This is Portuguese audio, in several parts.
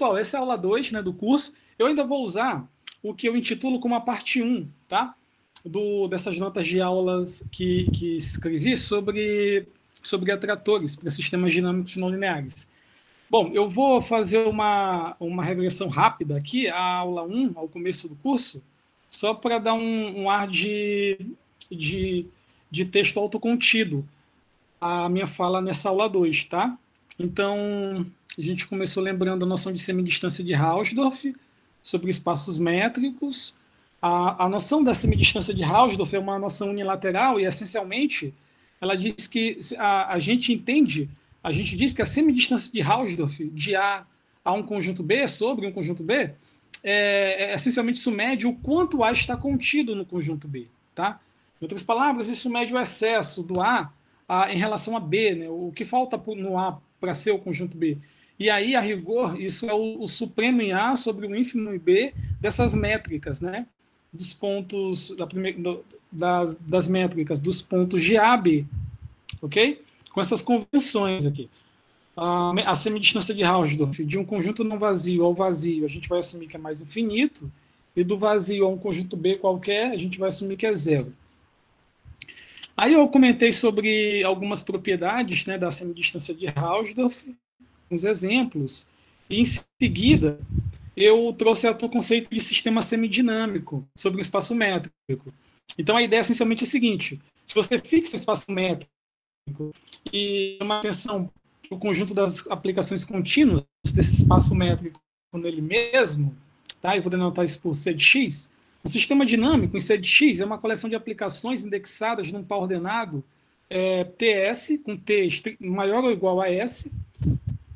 pessoal, essa é a aula 2, né, do curso. Eu ainda vou usar o que eu intitulo como a parte 1, tá? Dessas notas de aulas que escrevi sobre atratores para sistemas dinâmicos não lineares. Bom, eu vou fazer uma regressão rápida aqui à aula 1, ao começo do curso, só para dar um ar de, de texto autocontido à minha fala nessa aula 2, tá? Então, a gente começou lembrando a noção de semidistância de Hausdorff, sobre espaços métricos. A noção da semidistância de Hausdorff é uma noção unilateral e, essencialmente, ela diz que a gente entende, a gente diz que a semidistância de Hausdorff de A um conjunto B, sobre um conjunto B, essencialmente isso mede o quanto A está contido no conjunto B, tá? Em outras palavras, isso mede o excesso do em relação a B, né? O que falta no A para ser o conjunto B. E aí, a rigor, isso é o supremo em A sobre o ínfimo em B dessas métricas, né? Dos pontos, das métricas, dos pontos de A a B, ok? Com essas convenções aqui. A semidistância de Hausdorff, de um conjunto não vazio ao vazio, a gente vai assumir que é mais infinito, e do vazio a um conjunto B qualquer, a gente vai assumir que é zero. Aí eu comentei sobre algumas propriedades, né, da semidistância de Hausdorff, uns exemplos, e em seguida eu trouxe o conceito de sistema semidinâmico sobre o espaço métrico. Então a ideia essencialmente é a seguinte: se você fixa um espaço métrico e chama atenção para o conjunto das aplicações contínuas desse espaço métrico nele mesmo, tá? Eu vou denotar isso por C de x. O sistema dinâmico em C de x é uma coleção de aplicações indexadas num par ordenado TS, com T maior ou igual a S,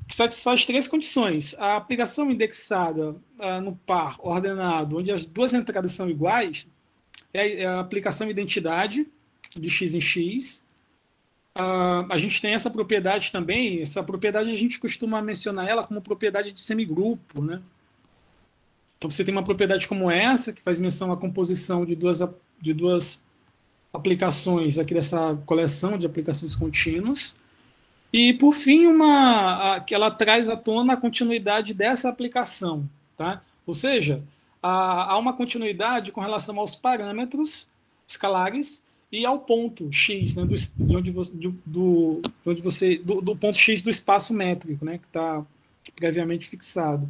que satisfaz três condições. A aplicação indexada no par ordenado, onde as duas entradas são iguais, é a aplicação identidade de x em x. A gente tem essa propriedade também, essa propriedade a gente costuma mencionar ela como propriedade de semigrupo, né? Então você tem uma propriedade como essa, que faz menção à composição de duas aplicações aqui dessa coleção de aplicações contínuas. E, por fim, que ela traz à tona a continuidade dessa aplicação. Tá? Ou seja, há uma continuidade com relação aos parâmetros escalares e ao ponto x, né, do ponto x do espaço métrico, né, que está previamente fixado.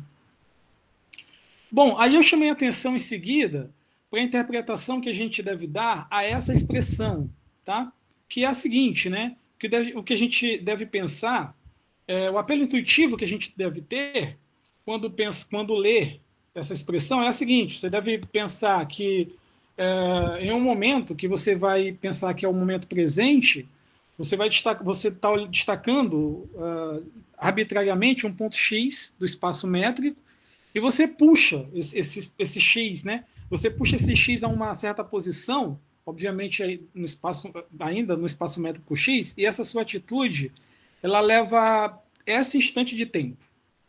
Bom, aí eu chamei a atenção em seguida para a interpretação que a gente deve dar a essa expressão, tá? Que é a seguinte, né? O que a gente deve pensar, o apelo intuitivo que a gente deve ter quando lê essa expressão é a seguinte: você deve pensar que em um momento que você vai pensar que é o momento presente, você está destacando arbitrariamente um ponto x do espaço métrico e você puxa esse x, né? Você puxa esse x a uma certa posição, obviamente ainda no espaço métrico x, e essa sua atitude, ela leva esse instante de tempo,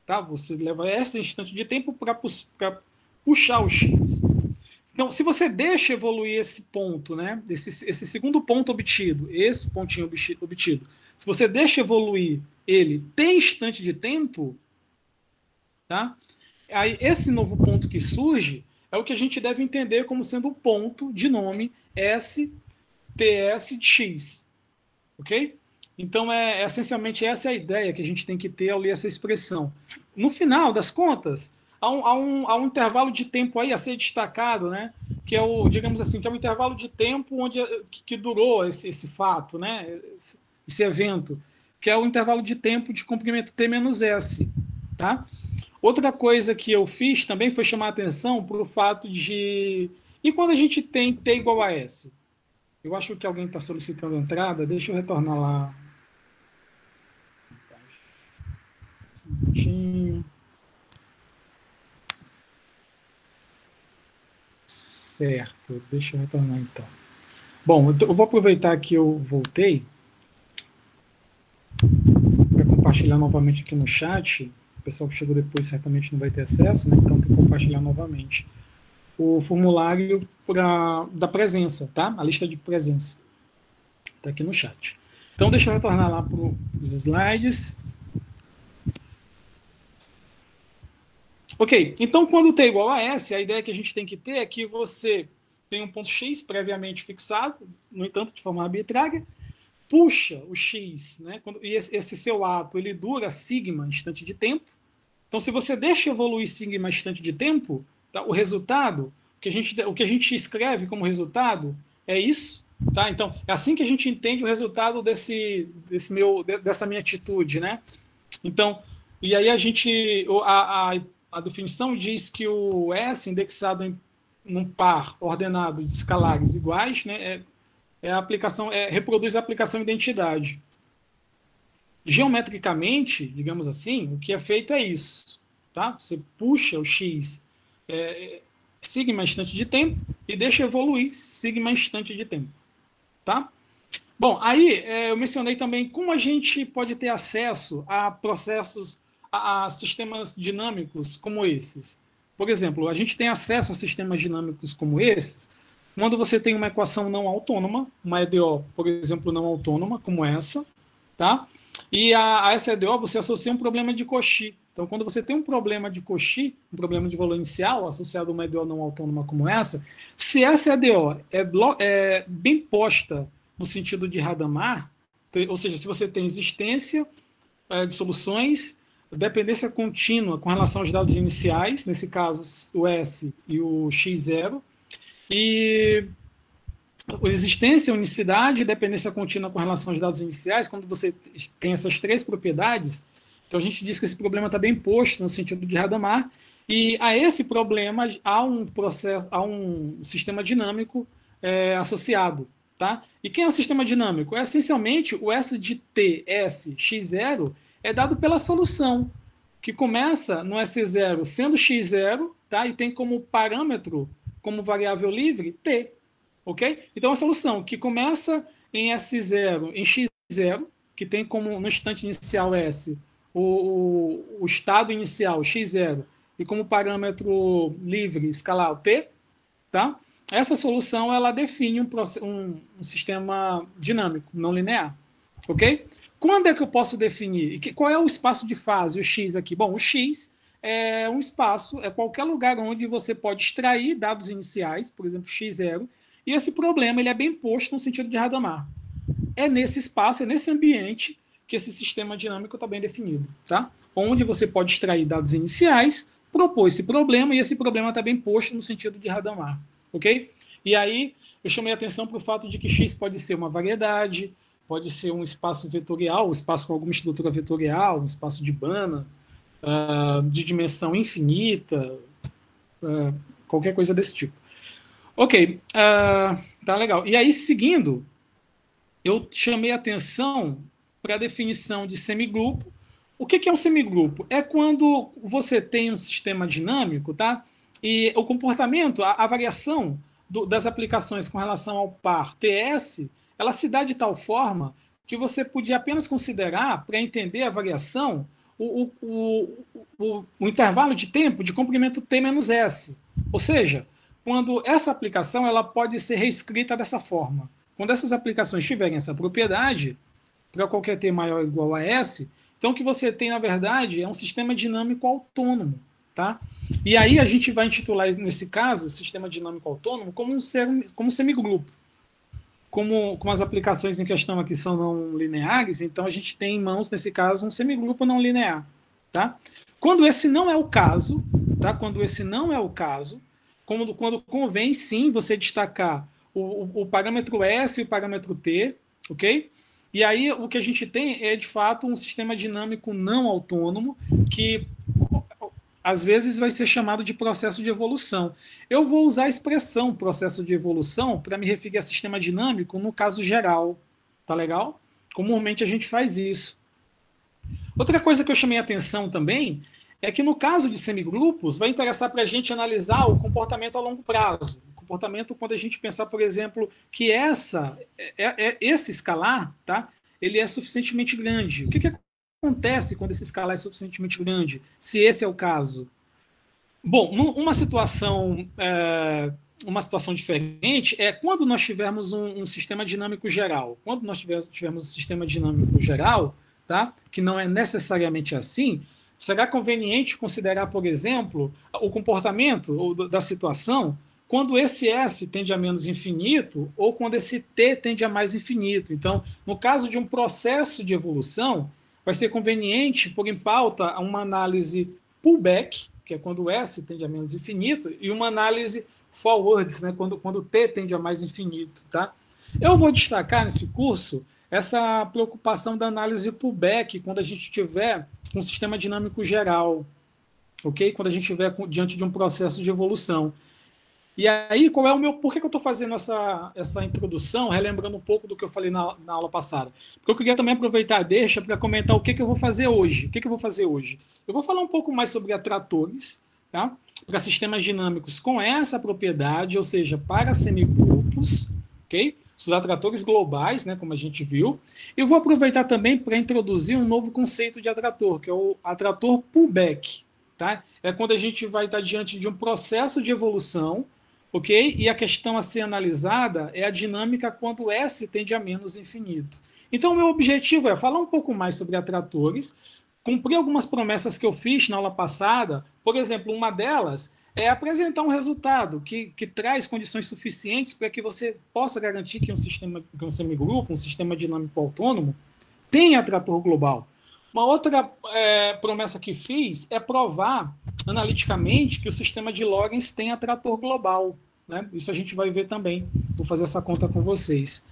tá? Você leva esse instante de tempo para puxar o x. Então, se você deixa evoluir esse ponto, né? Esse segundo ponto obtido, esse pontinho obtido, se você deixa evoluir ele tem instante de tempo, tá? Aí, esse novo ponto que surge é o que a gente deve entender como sendo o ponto de nome STS de x. Ok? Então, essencialmente essa é a ideia que a gente tem que ter ao ler essa expressão. No final das contas, há um intervalo de tempo aí a ser destacado, né? Que é digamos assim, que é um intervalo de tempo que durou esse fato, né? Esse evento, que é o intervalo de tempo de comprimento T menos S, tá? Outra coisa que eu fiz também foi chamar a atenção para o fato de... E quando a gente tem T igual a S? Eu acho que alguém está solicitando entrada. Deixa eu retornar lá. Certo, deixa eu retornar então. Bom, eu vou aproveitar que eu voltei para compartilhar novamente aqui no chat. O pessoal que chegou depois certamente não vai ter acesso, né? Então tem que compartilhar novamente o formulário da presença, tá? A lista de presença. Está aqui no chat. Então, deixa eu retornar lá para os slides. Ok, então quando t é igual a S, a ideia que a gente tem que ter é que você tem um ponto X previamente fixado, no entanto, de forma arbitrária, puxa o X, né? E esse seu ato, ele dura sigma instante de tempo. Então, se você deixa evoluir sigma instante de tempo, tá? O resultado, o que a gente escreve como resultado é isso, tá? Então, é assim que a gente entende o resultado dessa minha atitude, né? Então, e aí a definição diz que o S indexado em um par ordenado de escalares iguais, né, reproduz a aplicação identidade. Geometricamente, digamos assim, o que é feito é isso. Tá? Você puxa o x sigma instante de tempo e deixa evoluir sigma instante de tempo. Tá? Bom, aí eu mencionei também como a gente pode ter acesso a processos, a sistemas dinâmicos como esses. Por exemplo, a gente tem acesso a sistemas dinâmicos como esses quando você tem uma equação não autônoma, uma EDO, por exemplo, não autônoma, como essa, tá? E a essa EDO você associa um problema de Cauchy. Então, quando você tem um problema de Cauchy, um problema de valor inicial, associado a uma EDO não autônoma como essa, se essa EDO é bem posta no sentido de Hadamard, ou seja, se você tem existência de soluções, dependência contínua com relação aos dados iniciais, nesse caso o S e o X0, e existência, unicidade e dependência contínua com relação aos dados iniciais, quando você tem essas três propriedades, então a gente diz que esse problema está bem posto no sentido de Hadamard, e a esse problema há um sistema dinâmico associado. Tá? E quem é o sistema dinâmico? É essencialmente o S de T, S, X0 é dado pela solução, que começa no S0 sendo X0, tá? E tem como parâmetro, como variável livre, T. Ok? Então, a solução que começa em S0, em X0, que tem como no instante inicial S o estado inicial X0 e como parâmetro livre escalar T, tá? Essa solução ela define um sistema dinâmico, não linear. Ok? Quando é que eu posso definir? Qual é o espaço de fase, o X aqui? Bom, o X é um espaço, é qualquer lugar onde você pode extrair dados iniciais, por exemplo, X0, e esse problema ele é bem posto no sentido de Hadamard. É nesse espaço, é nesse ambiente que esse sistema dinâmico está bem definido. Tá? Onde você pode extrair dados iniciais, propor esse problema, e esse problema está bem posto no sentido de Hadamard. Ok? E aí eu chamei a atenção para o fato de que X pode ser uma variedade, pode ser um espaço vetorial, um espaço com alguma estrutura vetorial, um espaço de Banach, de dimensão infinita, qualquer coisa desse tipo. Ok, tá legal. E aí, seguindo, eu chamei a atenção para a definição de semigrupo. O que é um semigrupo? É quando você tem um sistema dinâmico, tá? E o comportamento, a variação das aplicações com relação ao par TS, ela se dá de tal forma que você podia apenas considerar, para entender a variação, o intervalo de tempo de comprimento T menos S. Ou seja, quando essa aplicação ela pode ser reescrita dessa forma. Quando essas aplicações tiverem essa propriedade, para qualquer T maior ou igual a S, então o que você tem, na verdade, é um sistema dinâmico autônomo. Tá? E aí a gente vai intitular, nesse caso, o sistema dinâmico autônomo como um semigrupo. Como as aplicações em questão aqui são não lineares, então a gente tem em mãos, nesse caso, um semigrupo não linear. Tá? Quando esse não é o caso, tá? Quando esse não é o caso, quando convém, sim, você destacar o parâmetro S e o parâmetro T, ok? E aí o que a gente tem é, de fato, um sistema dinâmico não autônomo que às vezes vai ser chamado de processo de evolução. Eu vou usar a expressão processo de evolução para me referir a sistema dinâmico no caso geral. Tá legal? Comumente a gente faz isso. Outra coisa que eu chamei a atenção também é que no caso de semigrupos vai interessar para a gente analisar o comportamento a longo prazo. O comportamento quando a gente pensar, por exemplo, que esse escalar, tá? Ele é suficientemente grande. O que acontece quando esse escalar é suficientemente grande, se esse é o caso? Bom, uma situação diferente é quando nós tivermos um sistema dinâmico geral. Quando nós tivermos um sistema dinâmico geral, tá? Que não é necessariamente assim, será conveniente considerar, por exemplo, o comportamento da situação quando esse S tende a menos infinito ou quando esse T tende a mais infinito. Então, no caso de um processo de evolução, vai ser conveniente pôr em pauta uma análise pullback, que é quando o S tende a menos infinito, e uma análise forwards, né, quando o T tende a mais infinito. Tá? Eu vou destacar nesse curso essa preocupação da análise pullback quando a gente tiver um sistema dinâmico geral, ok? Quando a gente estiver diante de um processo de evolução. E aí, qual é o meu... Por que eu estou fazendo essa introdução, relembrando um pouco do que eu falei na aula passada? Porque eu queria também aproveitar a deixa para comentar o que eu vou fazer hoje. O que eu vou fazer hoje? Eu vou falar um pouco mais sobre atratores, tá? Para sistemas dinâmicos com essa propriedade, ou seja, para semigrupos, ok? Os atratores globais, né, como a gente viu. E eu vou aproveitar também para introduzir um novo conceito de atrator, que é o atrator pullback. Tá? É quando a gente vai estar diante de um processo de evolução, ok? E a questão a ser analisada é a dinâmica quando S tende a menos infinito. Então, o meu objetivo é falar um pouco mais sobre atratores, cumprir algumas promessas que eu fiz na aula passada. Por exemplo, uma delas é apresentar um resultado que traz condições suficientes para que você possa garantir que um semigrupo, um sistema dinâmico autônomo, tenha atrator global. Uma outra promessa que fiz é provar analiticamente que o sistema de Lorentz tem atrator global. Né? Isso a gente vai ver também. Vou fazer essa conta com vocês.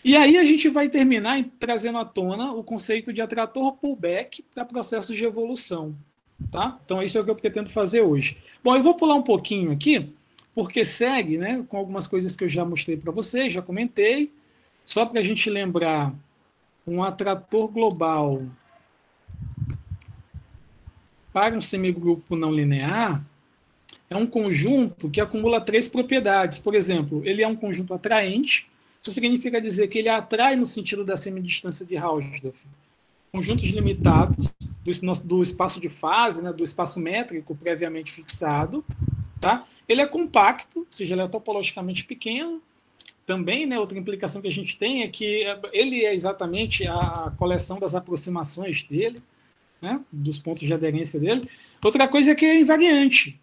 E aí a gente vai terminar trazendo à tona o conceito de atrator pullback para processos de evolução. Tá? Então, isso é o que eu pretendo fazer hoje. Bom, eu vou pular um pouquinho aqui, porque segue, né, com algumas coisas que eu já mostrei para vocês, já comentei. Só para a gente lembrar, um atrator global para um semigrupo não linear é um conjunto que acumula 3 propriedades. Por exemplo, ele é um conjunto atraente. Isso significa dizer que ele atrai no sentido da semidistância de Hausdorff. Conjuntos limitados do espaço de fase, né, do espaço métrico previamente fixado. Tá? Ele é compacto, ou seja, ele é topologicamente pequeno. Também, né, outra implicação que a gente tem é que ele é exatamente a coleção das aproximações dele, né, dos pontos de aderência dele. Outra coisa é que é invariante.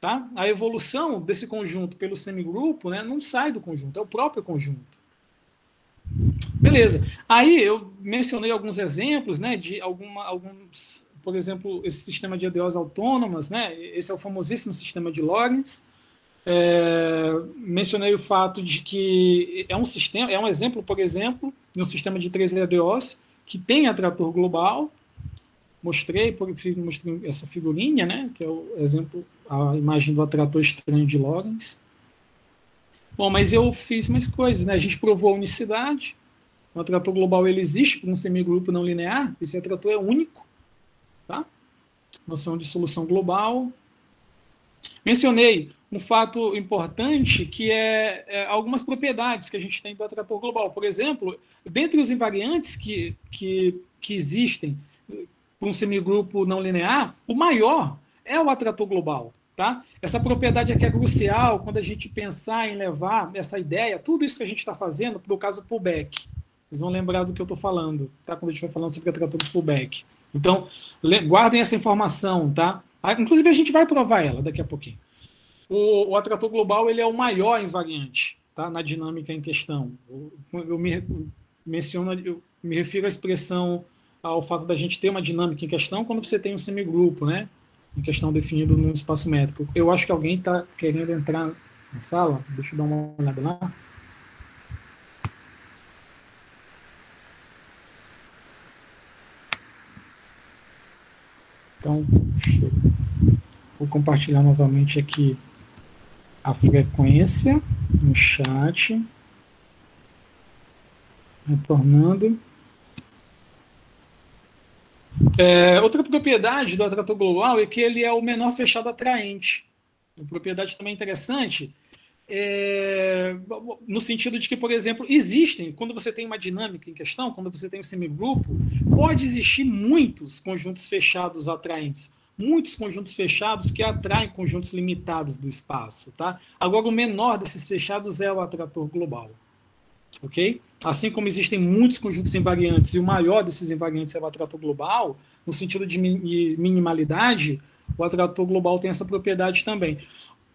Tá? A evolução desse conjunto pelo semigrupo, né, não sai do conjunto, é o próprio conjunto. Beleza. Aí eu mencionei alguns exemplos, né, de alguns, por exemplo, esse sistema de EDOs autônomas, né, esse é o famosíssimo sistema de Lorentz. Mencionei o fato de que é um exemplo, por exemplo, de um sistema de 3 EDOs que tem atrator global. Mostrei essa figurinha, né, que é o exemplo, a imagem do atrator estranho de Lorentz. Bom, mas eu fiz mais coisas, né? A gente provou a unicidade. O atrator global ele existe para um semigrupo não linear. Esse atrator é único, tá? Noção de solução global. Mencionei um fato importante que é algumas propriedades que a gente tem do atrator global. Por exemplo, dentre os invariantes que existem para um semigrupo não linear, o maior é o atrator global. Tá? Essa propriedade aqui é crucial quando a gente pensar em levar essa ideia, tudo isso que a gente está fazendo, para o caso pullback. Vocês vão lembrar do que eu estou falando, tá? Quando a gente vai falando sobre atratores pullback. Então, guardem essa informação, tá? Inclusive, a gente vai provar ela daqui a pouquinho. O atrator global ele é o maior invariante, tá? Na dinâmica em questão. Eu me refiro à expressão, ao fato da gente ter uma dinâmica em questão quando você tem um semigrupo, né? Em questão definido no espaço métrico. Eu acho que alguém está querendo entrar na sala. Deixa eu dar uma olhada lá. Então, vou compartilhar novamente aqui a frequência no chat. Retornando. Outra propriedade do atrator global é que ele é o menor fechado atraente. Uma propriedade também interessante, no sentido de que, por exemplo, existem, quando você tem uma dinâmica em questão, quando você tem um semigrupo, pode existir muitos conjuntos fechados atraentes, muitos conjuntos fechados que atraem conjuntos limitados do espaço. Tá? Agora, o menor desses fechados é o atrator global. Ok? Assim como existem muitos conjuntos invariantes e o maior desses invariantes é o atrator global, no sentido de minimalidade, o atrator global tem essa propriedade também.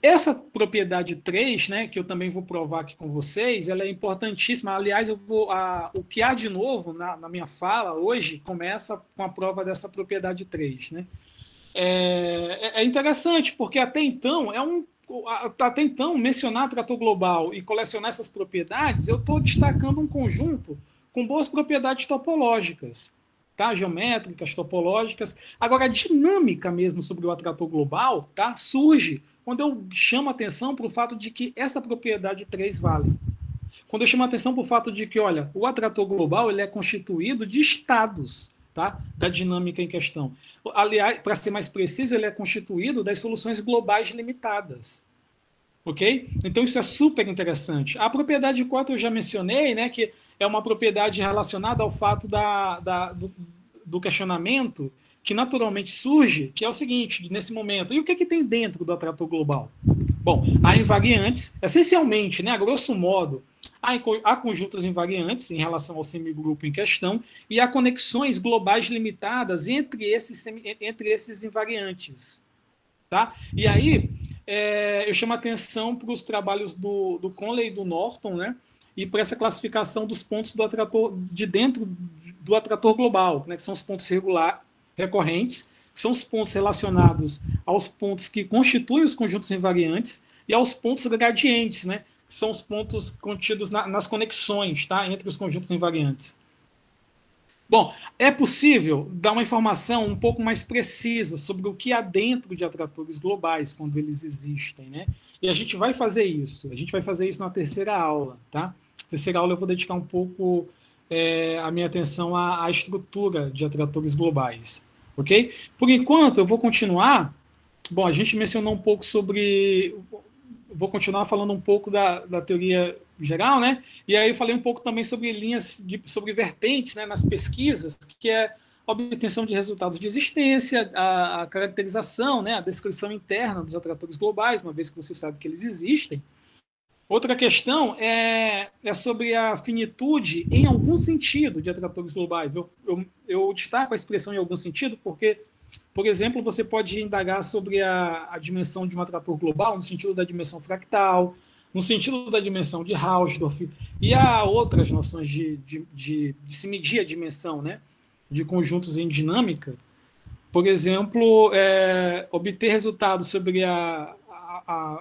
Essa propriedade 3, né, que eu também vou provar aqui com vocês, ela é importantíssima. Aliás, o que há de novo na minha fala hoje começa com a prova dessa propriedade 3. Né? É interessante, porque até então, mencionar atrator global e colecionar essas propriedades, eu estou destacando um conjunto com boas propriedades topológicas, tá? Geométricas, topológicas. Agora, a dinâmica mesmo sobre o atrator global, tá? Surge quando eu chamo a atenção para o fato de que essa propriedade 3 vale. Quando eu chamo a atenção para o fato de que, olha, o atrator global ele é constituído de estados, tá? Da dinâmica em questão. Aliás, para ser mais preciso, ele é constituído das soluções globais limitadas. Ok? Então, isso é super interessante. A propriedade 4 eu já mencionei, né, que é uma propriedade relacionada ao fato do questionamento que naturalmente surge, que é o seguinte, nesse momento, e o que tem dentro do atrator global? Bom, há invariantes, essencialmente, né, a grosso modo, há conjuntas invariantes em relação ao semigrupo em questão, e há conexões globais limitadas entre esses invariantes. Tá? E aí, eu chamo a atenção para os trabalhos do Conley e do Norton, né, e para essa classificação dos pontos do atrator, de dentro do atrator global, né, que são os pontos recorrentes, que são os pontos relacionados aos pontos que constituem os conjuntos invariantes e aos pontos gradientes, né, que são os pontos contidos nas conexões, tá, entre os conjuntos invariantes. Bom, é possível dar uma informação um pouco mais precisa sobre o que há dentro de atratores globais, quando eles existem, né? E a gente vai fazer isso. A gente vai fazer isso na terceira aula, tá? Na terceira aula eu vou dedicar um pouco a minha atenção à estrutura de atratores globais, ok? Por enquanto, eu vou continuar. Bom, a gente mencionou um pouco sobre... Vou continuar falando um pouco da teoria geral, né? E aí eu falei um pouco também sobre sobre vertentes, né, nas pesquisas, que é a obtenção de resultados de existência, a caracterização, né, a descrição interna dos atratores globais, uma vez que você sabe que eles existem. Outra questão é sobre a finitude em algum sentido de atratores globais. Eu destaco a expressão em algum sentido porque, por exemplo, você pode indagar sobre a dimensão de um atrator global no sentido da dimensão fractal, no sentido da dimensão de Hausdorff, e há outras noções de se medir a dimensão, né, de conjuntos em dinâmica. Por exemplo, obter resultados sobre a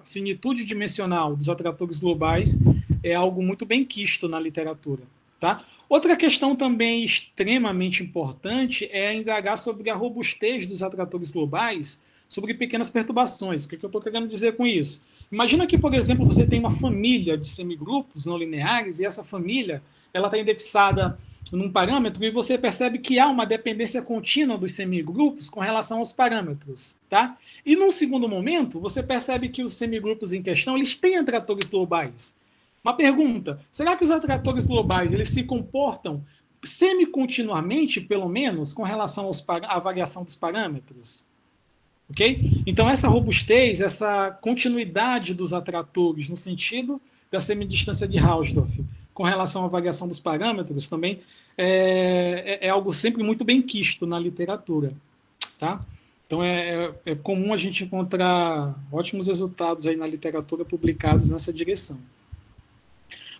finitude dimensional dos atratores globais é algo muito bem quisto na literatura. Tá? Outra questão também extremamente importante é indagar sobre a robustez dos atratores globais sobre pequenas perturbações. O que eu estou querendo dizer com isso? Imagina que, por exemplo, você tem uma família de semigrupos não lineares e essa família está indexada num parâmetro e você percebe que há uma dependência contínua dos semigrupos com relação aos parâmetros. Tá? E num segundo momento, você percebe que os semigrupos em questão eles têm atratores globais. Uma pergunta, será que os atratores globais eles se comportam semi-continuamente, pelo menos, com relação à variação dos parâmetros? Ok? Então, essa robustez, essa continuidade dos atratores no sentido da semidistância de Hausdorff com relação à variação dos parâmetros também é algo sempre muito bem quisto na literatura. Tá? Então, é comum a gente encontrar ótimos resultados aí na literatura publicados nessa direção.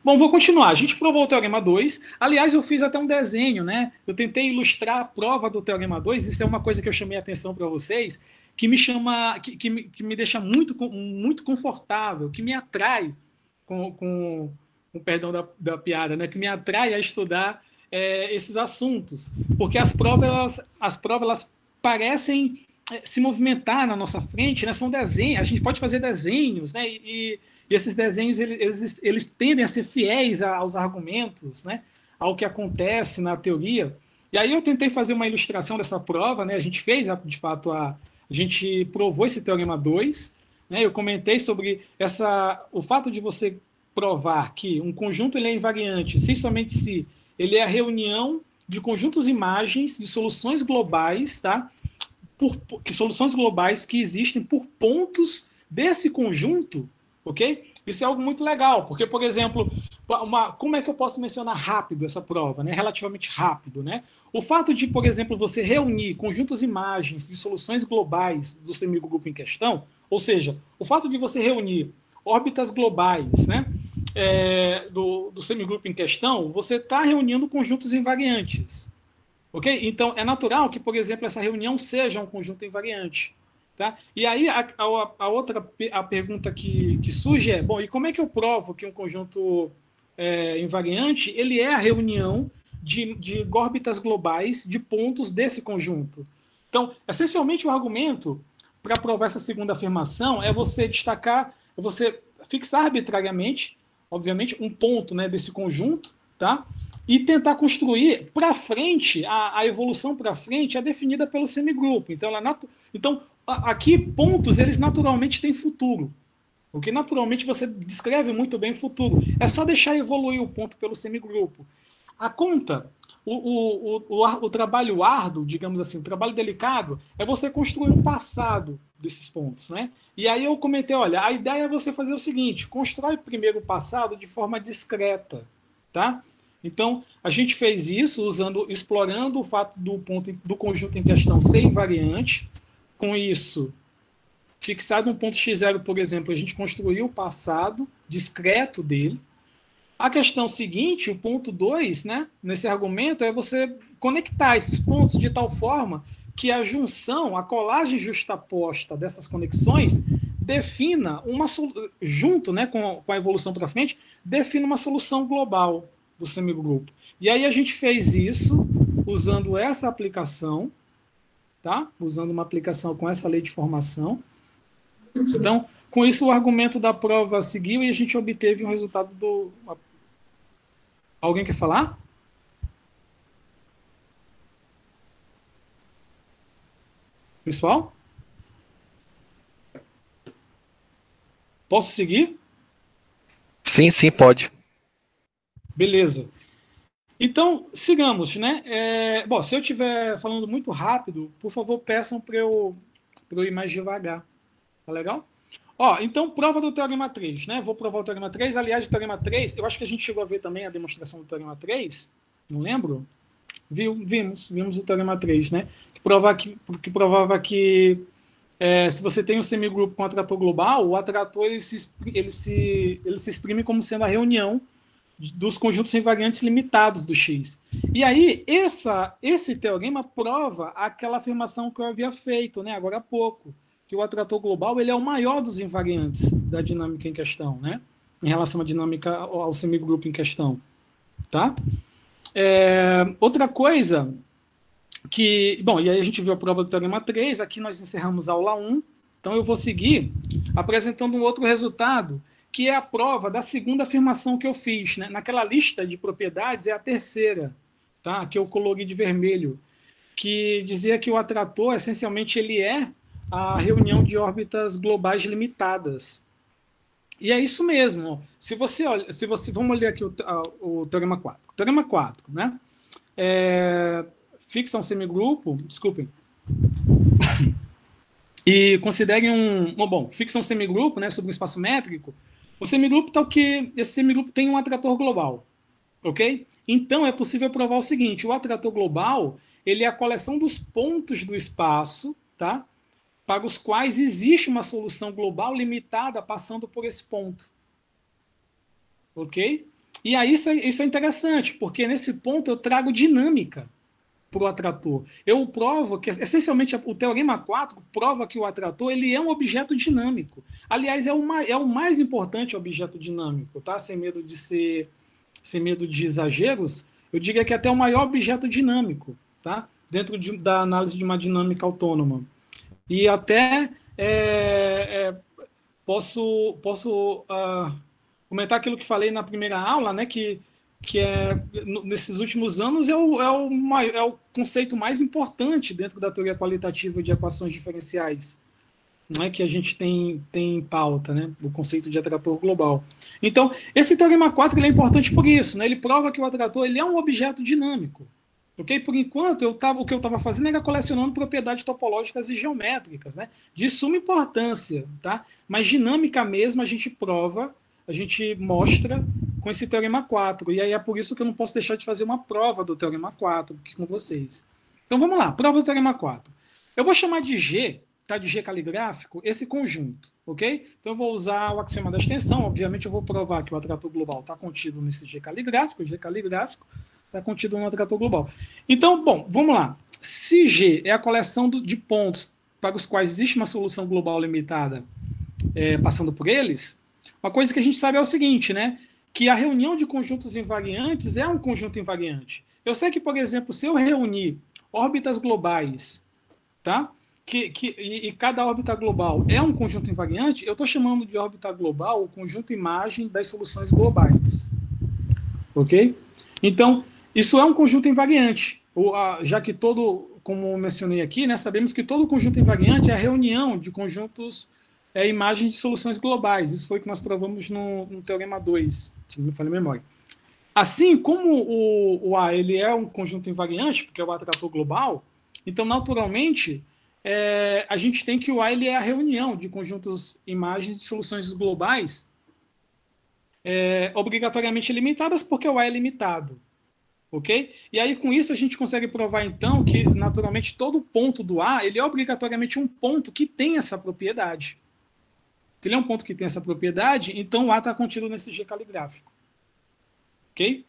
Bom, vou continuar. A gente provou o Teorema 2. Aliás, eu fiz até um desenho, né? Eu tentei ilustrar a prova do Teorema 2. Isso é uma coisa que eu chamei a atenção para vocês, que me deixa muito, muito confortável, que me atrai, com perdão da piada, né? Que me atrai a estudar esses assuntos. Porque as provas elas parecem se movimentar na nossa frente, né? São desenhos, a gente pode fazer desenhos, né? E esses desenhos eles tendem a ser fiéis aos argumentos, né, ao que acontece na teoria. E aí eu tentei fazer uma ilustração dessa prova, né, a gente fez, de fato, a gente provou esse Teorema 2, né, eu comentei sobre o fato de você provar que um conjunto ele é invariante se somente se ele é a reunião de conjuntos imagens de soluções globais, tá? Soluções globais que existem por pontos desse conjunto. Ok? Isso é algo muito legal, porque, por exemplo, Como é que eu posso mencionar rápido essa prova, né? Relativamente rápido, né? O fato de, por exemplo, você reunir conjuntos imagens de soluções globais do semigrupo em questão, ou seja, o fato de você reunir órbitas globais, né, do semigrupo em questão, você está reunindo conjuntos invariantes, ok? Então, é natural que, por exemplo, essa reunião seja um conjunto invariante. Tá? E aí, a pergunta que surge é, bom, e como é que eu provo que um conjunto invariante ele é a reunião de órbitas globais de pontos desse conjunto? Então, essencialmente, o argumento para provar essa segunda afirmação é você destacar, é você fixar arbitrariamente, obviamente, um ponto, né, desse conjunto, tá? E tentar construir para frente, a evolução para frente é definida pelo semigrupo. Então, aqui, pontos, eles naturalmente têm futuro. Porque naturalmente você descreve muito bem o futuro. É só deixar evoluir o ponto pelo semigrupo. A conta, o trabalho árduo, digamos assim, o trabalho delicado, é você construir um passado desses pontos, né? E aí eu comentei, olha, a ideia é você fazer o seguinte, constrói primeiro o passado de forma discreta, tá? Então, a gente fez isso explorando o fato do conjunto em questão ser invariante. Com isso, fixado um ponto x0, por exemplo, a gente construiu o passado discreto dele. A questão seguinte, o ponto 2, né, nesse argumento, é você conectar esses pontos de tal forma que a junção, a colagem justaposta dessas conexões defina junto, né, com a evolução para frente, defina uma solução global do semigrupo. E aí a gente fez isso usando essa aplicação, tá? Usando uma aplicação com essa lei de formação. Então, com isso, o argumento da prova seguiu e a gente obteve um resultado do... Alguém quer falar? Pessoal? Posso seguir? Sim, sim, pode. Beleza. Então, sigamos, né? Bom, se eu estiver falando muito rápido, por favor, peçam para eu ir mais devagar. Tá legal? Ó, então, prova do Teorema 3, né? Vou provar o Teorema 3. Aliás, o Teorema 3, eu acho que a gente chegou a ver também a demonstração do Teorema 3. Não lembro? Vimos o Teorema 3, né? Que provava que se você tem um semigrupo com atrator global, o atrator ele se exprime como sendo a reunião dos conjuntos invariantes limitados do X. E aí, esse teorema prova aquela afirmação que eu havia feito, né, agora há pouco, que o atrator global ele é o maior dos invariantes da dinâmica em questão, né, em relação à dinâmica ao semigrupo em questão. Tá? Outra coisa que... Bom, e aí a gente viu a prova do teorema 3, aqui nós encerramos a aula 1, então eu vou seguir apresentando um outro resultado, que é a prova da segunda afirmação que eu fiz, né? Naquela lista de propriedades é a terceira, tá? Que eu colori de vermelho, que dizia que o atrator, essencialmente, ele é a reunião de órbitas globais limitadas. E é isso mesmo. Ó. Vamos ler aqui o teorema 4. Teorema 4, né? Fixa um semigrupo, desculpem, e considerem fixa um semigrupo, né, sobre um espaço métrico. O semigrupo tá esse semigrupo tem um atrator global, ok? Então é possível provar o seguinte: o atrator global ele é a coleção dos pontos do espaço, tá? Para os quais existe uma solução global limitada passando por esse ponto, ok? E aí isso é interessante, porque nesse ponto eu trago dinâmica para o atrator. Eu provo que, essencialmente, o Teorema 4 prova que o atrator ele é um objeto dinâmico. Aliás, é o mais importante objeto dinâmico, tá? Sem medo de exageros, eu diria que é até o maior objeto dinâmico, tá? Dentro da análise de uma dinâmica autônoma. E até posso comentar aquilo que falei na primeira aula, né? Que nesses últimos anos é o conceito mais importante dentro da teoria qualitativa de equações diferenciais, não é, que a gente tem em pauta, né, o conceito de atrator global. Então, esse teorema 4 ele é importante por isso, né, ele prova que o atrator ele é um objeto dinâmico. Okay? Por enquanto, o que eu estava fazendo era colecionando propriedades topológicas e geométricas, né, de suma importância, tá? Mas dinâmica mesmo a gente prova, a gente mostra com esse teorema 4. E aí é por isso que eu não posso deixar de fazer uma prova do teorema 4 aqui com vocês. Então vamos lá, prova do teorema 4. Eu vou chamar de G, tá, de G caligráfico, esse conjunto, ok? Então eu vou usar o axioma da extensão, obviamente eu vou provar que o atrator global está contido nesse G caligráfico está contido no atrator global. Então, bom, vamos lá. Se G é a coleção de pontos para os quais existe uma solução global limitada passando por eles, uma coisa que a gente sabe é o seguinte, né? Que a reunião de conjuntos invariantes é um conjunto invariante. Eu sei que, por exemplo, se eu reunir órbitas globais, tá? E cada órbita global é um conjunto invariante, eu estou chamando de órbita global o conjunto imagem das soluções globais. Ok? Então, isso é um conjunto invariante. Já que como eu mencionei aqui, né, sabemos que todo conjunto invariante é a reunião de conjuntos imagens de soluções globais. Isso foi o que nós provamos no Teorema 2, se não me falha a memória. Assim, como o A ele é um conjunto invariante, porque é o atrator global, então, naturalmente, a gente tem que o A ele é a reunião de conjuntos imagens de soluções globais obrigatoriamente limitadas, porque o A é limitado. Ok? E aí, com isso, a gente consegue provar, então, que, naturalmente, todo ponto do A ele é obrigatoriamente um ponto que tem essa propriedade. Se ele é um ponto que tem essa propriedade, então o A está contido nesse G caligráfico. Ok?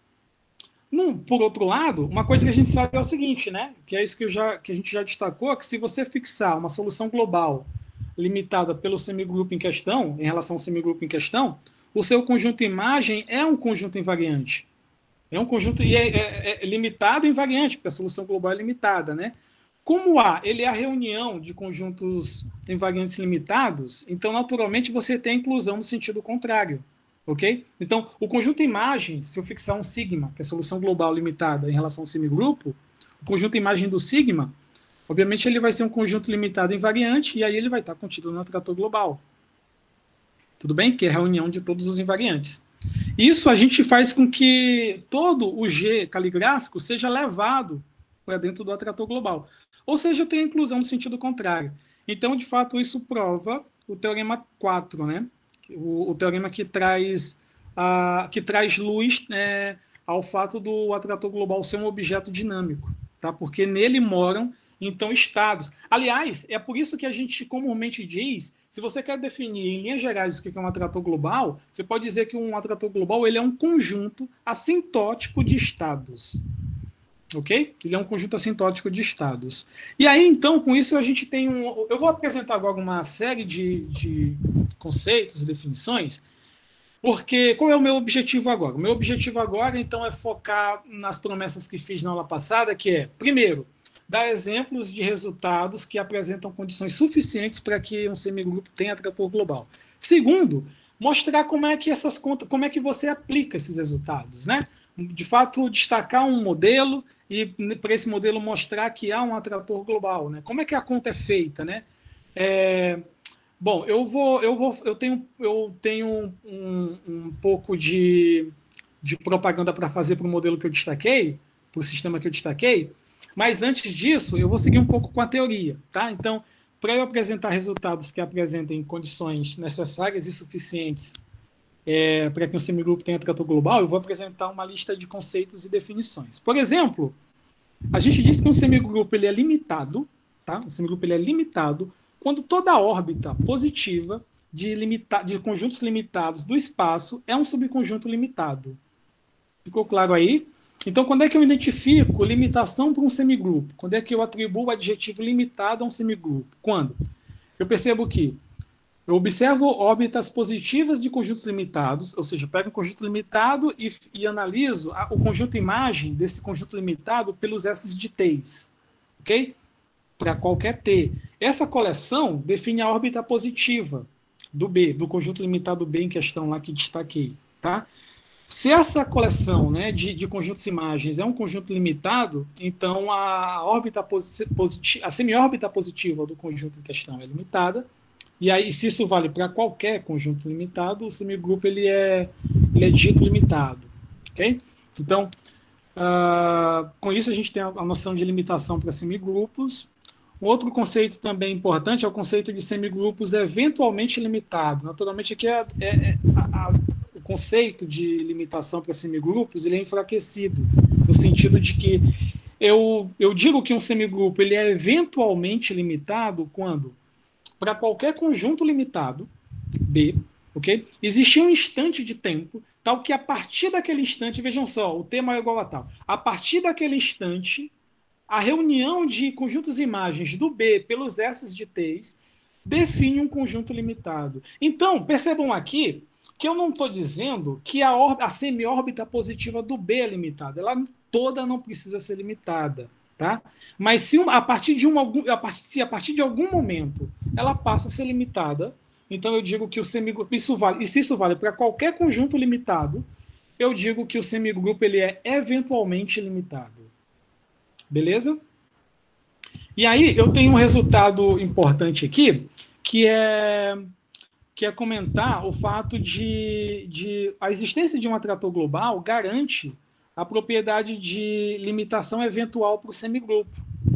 Por outro lado, uma coisa que a gente sabe é o seguinte, né? Que é isso que a gente já destacou, que se você fixar uma solução global limitada pelo semigrupo em questão, em relação ao semigrupo em questão, o seu conjunto imagem é um conjunto invariante. É um conjunto e é limitado e invariante, porque a solução global é limitada, né? Como o A ele é a reunião de conjuntos invariantes limitados, então, naturalmente, você tem a inclusão no sentido contrário. Ok? Então, o conjunto imagem, se eu fixar um sigma, que é a solução global limitada em relação ao semigrupo, o conjunto imagem do sigma, obviamente, ele vai ser um conjunto limitado invariante, e aí ele vai estar contido no atrator global. Tudo bem? Que é a reunião de todos os invariantes. Isso a gente faz com que todo o G caligráfico seja levado para dentro do atrator global. Ou seja, tem a inclusão no sentido contrário. Então, de fato, isso prova o teorema 4, né? O teorema que traz luz ao fato do atrator global ser um objeto dinâmico, tá? Porque nele moram, então, estados. Aliás, é por isso que a gente comumente diz, se você quer definir em linhas gerais o que é um atrator global, você pode dizer que um atrator global ele é um conjunto assintótico de estados. Ok? Ele é um conjunto assintótico de estados. E aí, então, com isso a gente tem eu vou apresentar agora uma série de conceitos e definições, porque qual é o meu objetivo agora? O meu objetivo agora, então, é focar nas promessas que fiz na aula passada, que é, primeiro, dar exemplos de resultados que apresentam condições suficientes para que um semigrupo tenha atrator global. Segundo, mostrar como é que você aplica esses resultados, né? De fato, destacar um modelo e para esse modelo mostrar que há um atrator global, né? Como é que a conta é feita, né? Bom, eu tenho um pouco de propaganda para fazer para o modelo que eu destaquei, para o sistema que eu destaquei, mas antes disso, eu vou seguir um pouco com a teoria, tá? Então, para eu apresentar resultados que apresentem condições necessárias e suficientes para que um semigrupo tenha atrator global, eu vou apresentar uma lista de conceitos e definições. Por exemplo, a gente diz que um semigrupo ele é limitado, tá? Um semigrupo ele é limitado quando toda órbita positiva de conjuntos limitados do espaço é um subconjunto limitado. Ficou claro aí? Então, quando é que eu identifico limitação para um semigrupo? Quando é que eu atribuo o adjetivo limitado a um semigrupo? Quando? Eu percebo que eu observo órbitas positivas de conjuntos limitados, ou seja, pego um conjunto limitado e analiso o conjunto imagem desse conjunto limitado pelos S de T's, ok? Para qualquer T. Essa coleção define a órbita positiva do B, do conjunto limitado B em questão lá que destaquei, tá? Se essa coleção, né, de conjuntos imagens é um conjunto limitado, então a semiórbita positiva do conjunto em questão é limitada. E aí, se isso vale para qualquer conjunto limitado, o semigrupo ele é dito limitado. Ok? Então, com isso a gente tem a noção de limitação para semigrupos. Um outro conceito também importante é o conceito de semigrupos eventualmente limitados. Naturalmente, aqui conceito de limitação para semigrupos ele é enfraquecido, no sentido de que eu digo que um semigrupo ele é eventualmente limitado quando, para qualquer conjunto limitado, B, ok? Existia um instante de tempo, tal que a partir daquele instante, vejam só, o tema é igual a tal, a partir daquele instante, a reunião de conjuntos imagens do B pelos S de T's define um conjunto limitado. Então, percebam aqui que eu não estou dizendo que a semiórbita positiva do B é limitada. Ela toda não precisa ser limitada. Tá? Mas se a partir de algum momento ela passa a ser limitada, então eu digo que o semigrupo, e se isso vale para qualquer conjunto limitado, eu digo que o semigrupo ele é eventualmente limitado. Beleza? E aí eu tenho um resultado importante aqui, que é comentar o fato de a existência de um atrator global garante a propriedade de limitação eventual para o semigrupo.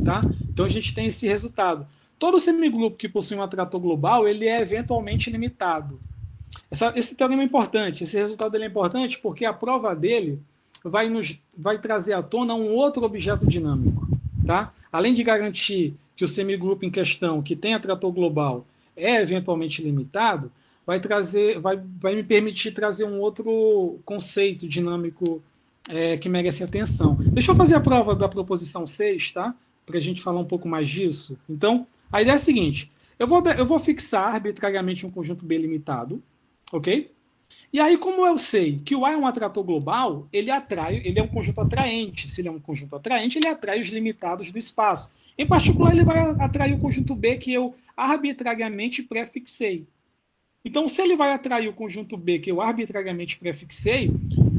Tá? Então a gente tem esse resultado. Todo semigrupo que possui um atrator global, ele é eventualmente limitado. Esse teorema é importante, esse resultado ele é importante porque a prova dele vai trazer à tona um outro objeto dinâmico. Tá? Além de garantir que o semigrupo em questão, que tem atrator global, é eventualmente limitado, vai me permitir trazer um outro conceito dinâmico que merece atenção. Deixa eu fazer a prova da proposição 6, tá? Para a gente falar um pouco mais disso. Então, a ideia é a seguinte, eu vou fixar arbitrariamente um conjunto B limitado, ok? E aí, como eu sei que o A é um atrator global, ele é um conjunto atraente. Se ele é um conjunto atraente, ele atrai os limitados do espaço. Em particular, ele vai atrair o conjunto B que eu arbitrariamente prefixei. Então, se ele vai atrair o conjunto B que eu arbitrariamente prefixei,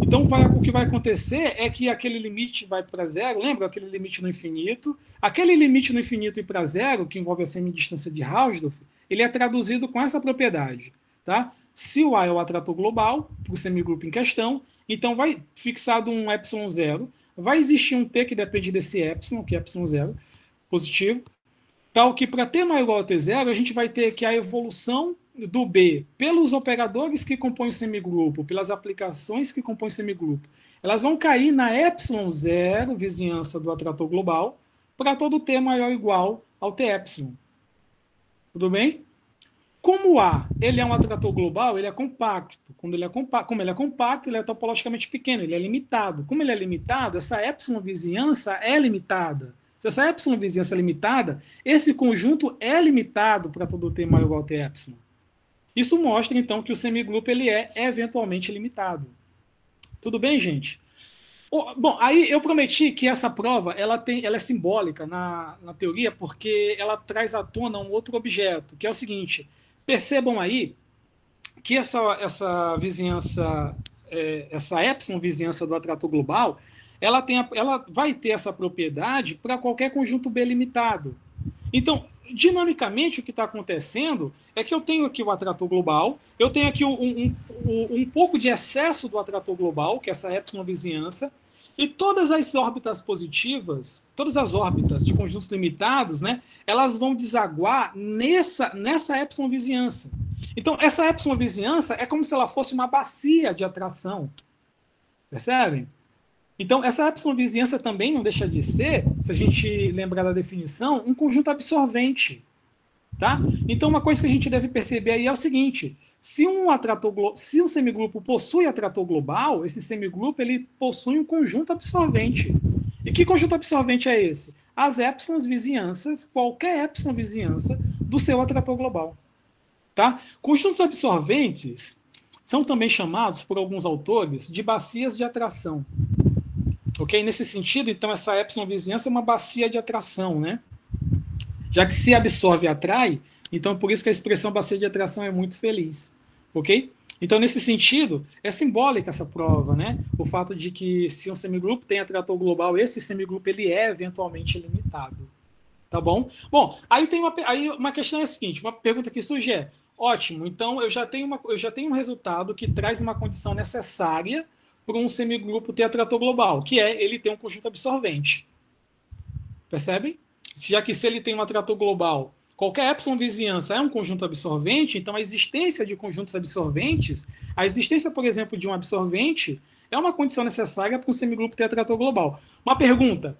então o que vai acontecer é que aquele limite vai para zero, lembra aquele limite no infinito? Aquele limite no infinito ir para zero, que envolve a semidistância de Hausdorff, ele é traduzido com essa propriedade. Tá? Se o A é o atrator global, para o semigrupo em questão, então vai fixado um epsilon zero, vai existir um T que depende desse epsilon, que é epsilon zero, positivo, tal que para T maior ou igual a T0, a gente vai ter que a evolução do B pelos operadores que compõem o semigrupo, pelas aplicações que compõem o semigrupo, elas vão cair na epsilon zero, vizinhança do atrator global, para todo T maior ou igual ao T epsilon. Tudo bem? Como o A ele é um atrator global, ele é compacto. Como ele é compacto, ele é topologicamente pequeno, ele é limitado. Como ele é limitado, essa epsilon vizinhança é limitada. Se essa epsilon vizinhança é limitada, esse conjunto é limitado para todo T maior ou igual a T epsilon. Isso mostra, então, que o semigrupo ele é eventualmente limitado. Tudo bem, gente? Bom, aí eu prometi que essa prova ela é simbólica na teoria, porque ela traz à tona um outro objeto, que é o seguinte. Percebam aí que essa vizinhança, essa epsilon vizinhança do atrator global, ela vai ter essa propriedade para qualquer conjunto B limitado. Então, dinamicamente, o que está acontecendo é que eu tenho aqui o atrator global, eu tenho aqui um pouco de excesso do atrator global, que é essa epsilon vizinhança, e todas as órbitas positivas, todas as órbitas de conjuntos limitados, né, elas vão desaguar nessa epsilon vizinhança. Então, essa epsilon vizinhança é como se ela fosse uma bacia de atração. Percebem? Então, essa epsilon vizinhança também não deixa de ser, se a gente lembrar da definição, um conjunto absorvente. Tá? Então, uma coisa que a gente deve perceber aí é o seguinte, se um semigrupo possui atrator global, esse semigrupo ele possui um conjunto absorvente. E que conjunto absorvente é esse? As épsilons vizinhanças, qualquer épsilon vizinhança do seu atrator global. Tá? Conjuntos absorventes são também chamados, por alguns autores, de bacias de atração. Ok? Nesse sentido, então, essa epsilon vizinhança é uma bacia de atração, né? Já que se absorve e atrai, então por isso que a expressão bacia de atração é muito feliz. Ok? Então, nesse sentido, é simbólica essa prova, né? O fato de que se um semigrupo tem atrator global, esse semigrupo ele é eventualmente limitado. Tá bom? Bom, aí uma questão é a seguinte, uma pergunta que surge é, ótimo, então eu já tenho um resultado que traz uma condição necessária para um semigrupo ter atrator global, que é ele ter um conjunto absorvente. Percebem? Já que se ele tem um atrator global, qualquer epsilon vizinhança é um conjunto absorvente, então a existência de conjuntos absorventes, a existência, por exemplo, de um absorvente é uma condição necessária para um semigrupo ter atrator global. Uma pergunta,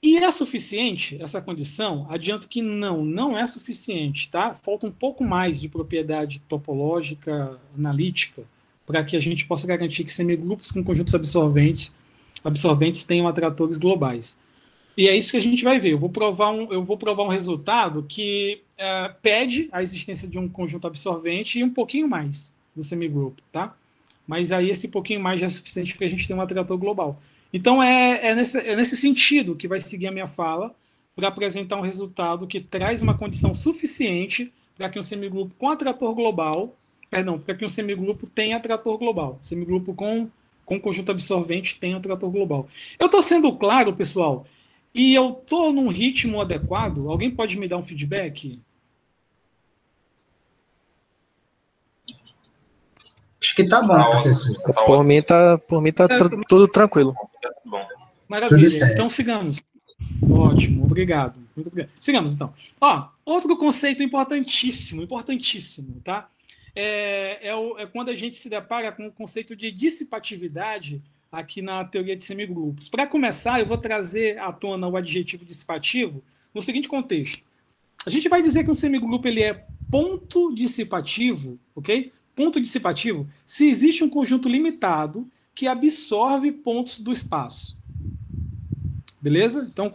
e é suficiente essa condição? Adianto que não é suficiente, tá? Falta um pouco mais de propriedade topológica, analítica, para que a gente possa garantir que semigrupos com conjuntos absorventes tenham atratores globais. E é isso que a gente vai ver. Eu vou provar um resultado que pede a existência de um conjunto absorvente e um pouquinho mais do semigrupo, tá? Mas aí esse pouquinho mais já é suficiente para a gente ter um atrator global. Então é nesse sentido que vai seguir a minha fala, para apresentar um resultado que traz uma condição suficiente para que um semigrupo com atrator global, para que um semigrupo tenha atrator global. Semigrupo com conjunto absorvente tenha atrator global. Eu estou sendo claro, pessoal, e eu estou num ritmo adequado? Alguém pode me dar um feedback? Acho que tá bom, professor. Por mim tá tudo tranquilo. Maravilha, então sigamos. Ótimo, obrigado. Muito obrigado. Sigamos, então. Outro conceito importantíssimo, tá? É quando a gente se depara com o conceito de dissipatividade aqui na teoria de semigrupos. Para começar, eu vou trazer à tona o adjetivo dissipativo no seguinte contexto. A gente vai dizer que um semigrupo ele é ponto dissipativo, ok? Ponto dissipativo se existe um conjunto limitado que absorve pontos do espaço. Beleza? Então,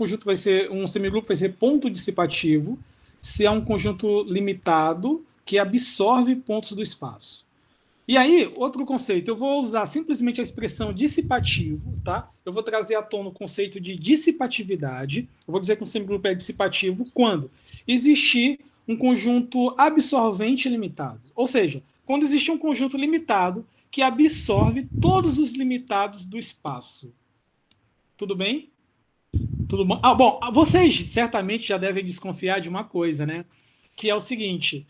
um semigrupo vai ser ponto dissipativo se é um conjunto limitado que absorve pontos do espaço. E aí, outro conceito, eu vou usar simplesmente a expressão dissipativo, tá? Eu vou trazer à tona o conceito de dissipatividade. Eu vou dizer que um semigrupo é dissipativo quando existir um conjunto absorvente limitado. Ou seja, quando existe um conjunto limitado que absorve todos os limitados do espaço. Tudo bem? Tudo bom? Bom, vocês certamente já devem desconfiar de uma coisa, né? Que é o seguinte...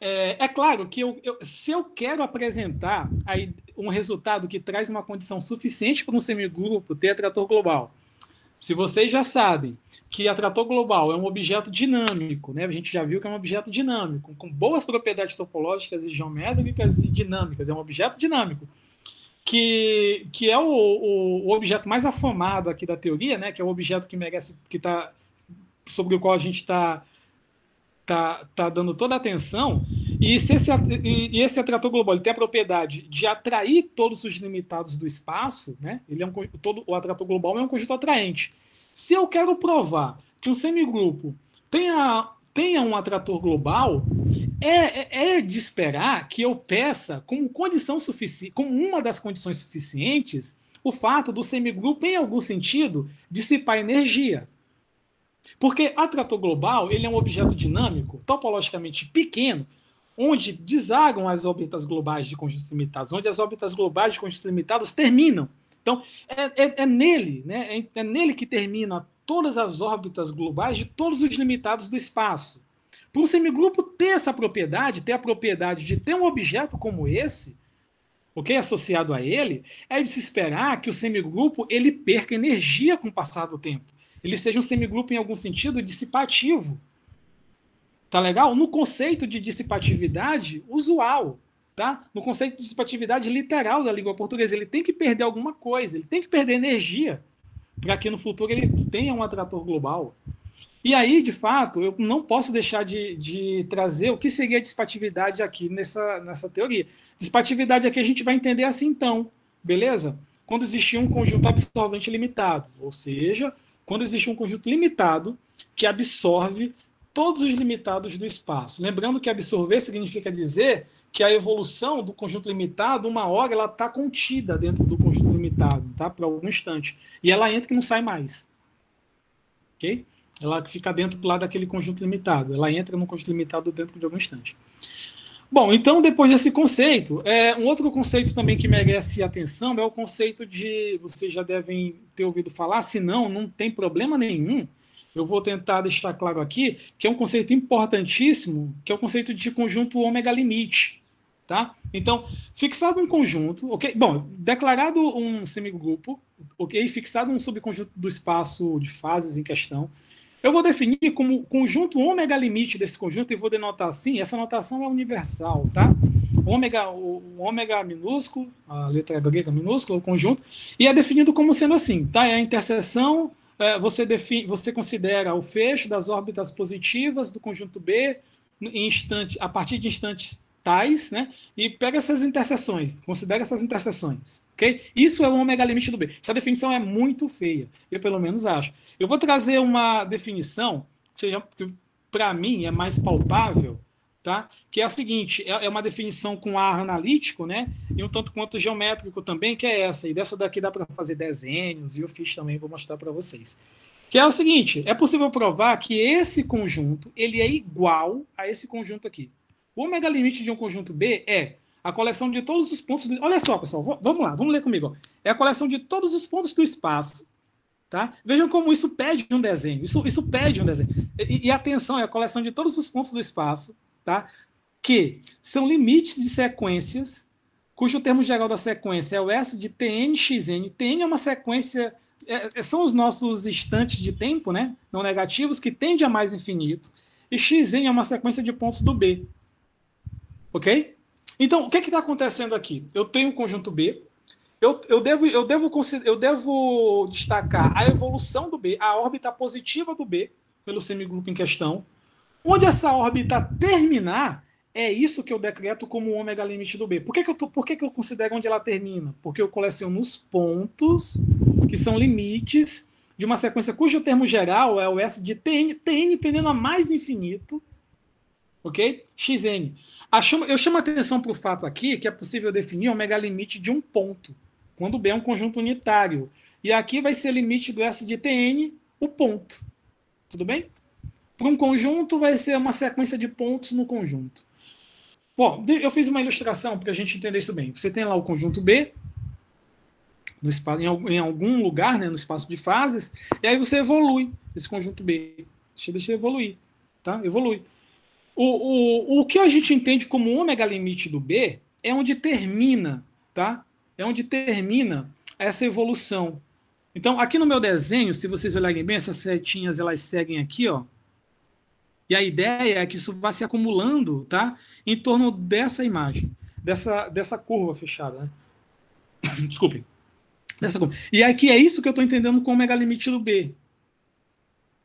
É claro que se eu quero apresentar aí um resultado que traz uma condição suficiente para um semigrupo ter atrator global, se vocês já sabem que atrator global é um objeto dinâmico, né? A gente já viu que é um objeto dinâmico, com boas propriedades topológicas e geométricas e dinâmicas, é um objeto dinâmico, que é o objeto mais afamado aqui da teoria, né? Que é o objeto que merece, sobre o qual a gente está dando toda a atenção, e esse atrator global ele tem a propriedade de atrair todos os limitados do espaço, né? O atrator global é um conjunto atraente. Se eu quero provar que um semigrupo tenha um atrator global, é de esperar que eu peça como condição suficiente, como uma das condições suficientes, o fato do semigrupo, em algum sentido, dissipar energia. Porque atrator global ele é um objeto dinâmico, topologicamente pequeno, onde desagam as órbitas globais de conjuntos limitados, onde as órbitas globais de conjuntos limitados terminam. Então, é nele, né? É nele que terminam todas as órbitas globais de todos os limitados do espaço. Para um semigrupo ter essa propriedade, ter a propriedade de ter um objeto como esse, ok, associado a ele, é de se esperar que o semigrupo ele perca energia com o passar do tempo. Ele seja um semigrupo, em algum sentido, dissipativo. Tá legal? No conceito de dissipatividade usual, tá? No conceito de dissipatividade literal da língua portuguesa, ele tem que perder alguma coisa, ele tem que perder energia para que no futuro ele tenha um atrator global. E aí, de fato, eu não posso deixar de trazer o que seria a dissipatividade aqui nessa teoria. Dissipatividade aqui a gente vai entender assim, então, beleza? Quando existir um conjunto absorvente limitado, ou seja, quando existe um conjunto limitado que absorve todos os limitados do espaço. Lembrando que absorver significa dizer que a evolução do conjunto limitado, uma hora, ela está contida dentro do conjunto limitado, tá? Por algum instante. E ela entra e não sai mais. Ok? Ela fica dentro do lado daquele conjunto limitado. Ela entra no conjunto limitado dentro de algum instante. Bom, então, depois desse conceito, um outro conceito também que merece atenção é o conceito de, vocês já devem ter ouvido falar, se não tem problema nenhum, eu vou tentar deixar claro aqui, que é um conceito importantíssimo, que é o conceito de conjunto ômega limite. Tá? Então, fixado um conjunto, ok? Bom, declarado um semigrupo, ok? Fixado um subconjunto do espaço de fases em questão, Eu vou definir como conjunto ômega limite desse conjunto e vou denotar assim, essa notação é universal, tá? O ômega minúsculo, a letra grega minúscula, o conjunto, e é definido como sendo assim, tá? É a interseção, você considera o fecho das órbitas positivas do conjunto B a partir de instantes tais, né? E pega essas interseções, considera essas interseções, ok? Isso é o ômega limite do B. Essa definição é muito feia, eu pelo menos acho. Eu vou trazer uma definição que para mim é mais palpável, tá? Que é a seguinte, é uma definição com ar analítico, né? E um tanto quanto geométrico também, que é essa. E dessa daqui dá para fazer desenhos, e eu fiz também, vou mostrar para vocês. Que é o seguinte, é possível provar que esse conjunto, ele é igual a esse conjunto aqui. O ômega limite de um conjunto B é a coleção de todos os pontos do... Olha só, pessoal, vamos lá, vamos ler comigo. É a coleção de todos os pontos do espaço. Tá? Vejam como isso pede um desenho. Isso pede um desenho. E atenção, é a coleção de todos os pontos do espaço, tá? Que são limites de sequências, cujo termo geral da sequência é o S de Tn, Xn. Tn é uma sequência... são os nossos instantes de tempo, né? Não negativos, que tende a mais infinito. E Xn é uma sequência de pontos do B. Ok? Então, o que está acontecendo aqui? Eu tenho um conjunto B. Eu devo destacar a evolução do B, a órbita positiva do B, pelo semigrupo em questão. Onde essa órbita terminar, é isso que eu decreto como o ômega limite do B. Por que eu considero onde ela termina? Porque eu coleciono os pontos, que são limites, de uma sequência cujo termo geral é o S de Tn, Tn tendendo a mais infinito, ok? Xn. Eu chamo a atenção para o fato aqui que é possível definir o ômega limite de um ponto, quando B é um conjunto unitário. E aqui vai ser limite do S de Tn, o ponto. Tudo bem? Para um conjunto, vai ser uma sequência de pontos no conjunto. Bom, eu fiz uma ilustração para a gente entender isso bem. Você tem lá o conjunto B, no espaço, em algum lugar, né, no espaço de fases, e aí você evolui esse conjunto B. Deixa eu evoluir. Tá? Evolui. O que a gente entende como ômega limite do B é onde termina, tá? É onde termina essa evolução. Então, aqui no meu desenho, se vocês olharem bem, essas setinhas elas seguem aqui, ó. E a ideia é que isso vá se acumulando, tá? Em torno dessa imagem, dessa curva fechada, né? Desculpe. Dessa curva. E aqui é isso que eu estou entendendo como ômega limite do B.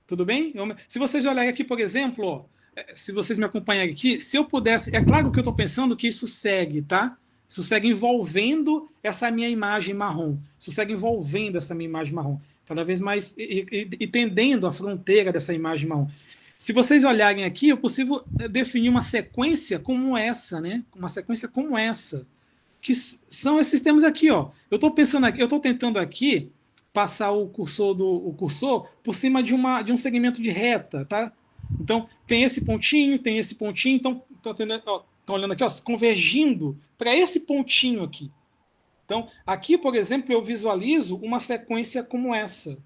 Tudo bem? Se vocês olharem aqui, por exemplo, ó, se vocês me acompanharem aqui, se eu pudesse... É claro que eu estou pensando que isso segue, tá? Isso segue envolvendo essa minha imagem marrom. Isso segue envolvendo essa minha imagem marrom. Cada vez mais e tendendo a fronteira dessa imagem marrom. Se vocês olharem aqui, é possível definir uma sequência como essa, né? Uma sequência como essa. Que são esses termos aqui, ó. Eu estou pensando aqui, eu estou tentando aqui passar o cursor por cima de um segmento de reta, tá? Então, tem esse pontinho, então, estão olhando aqui, ó, convergindo para esse pontinho aqui. Então, aqui, por exemplo, eu visualizo uma sequência como essa.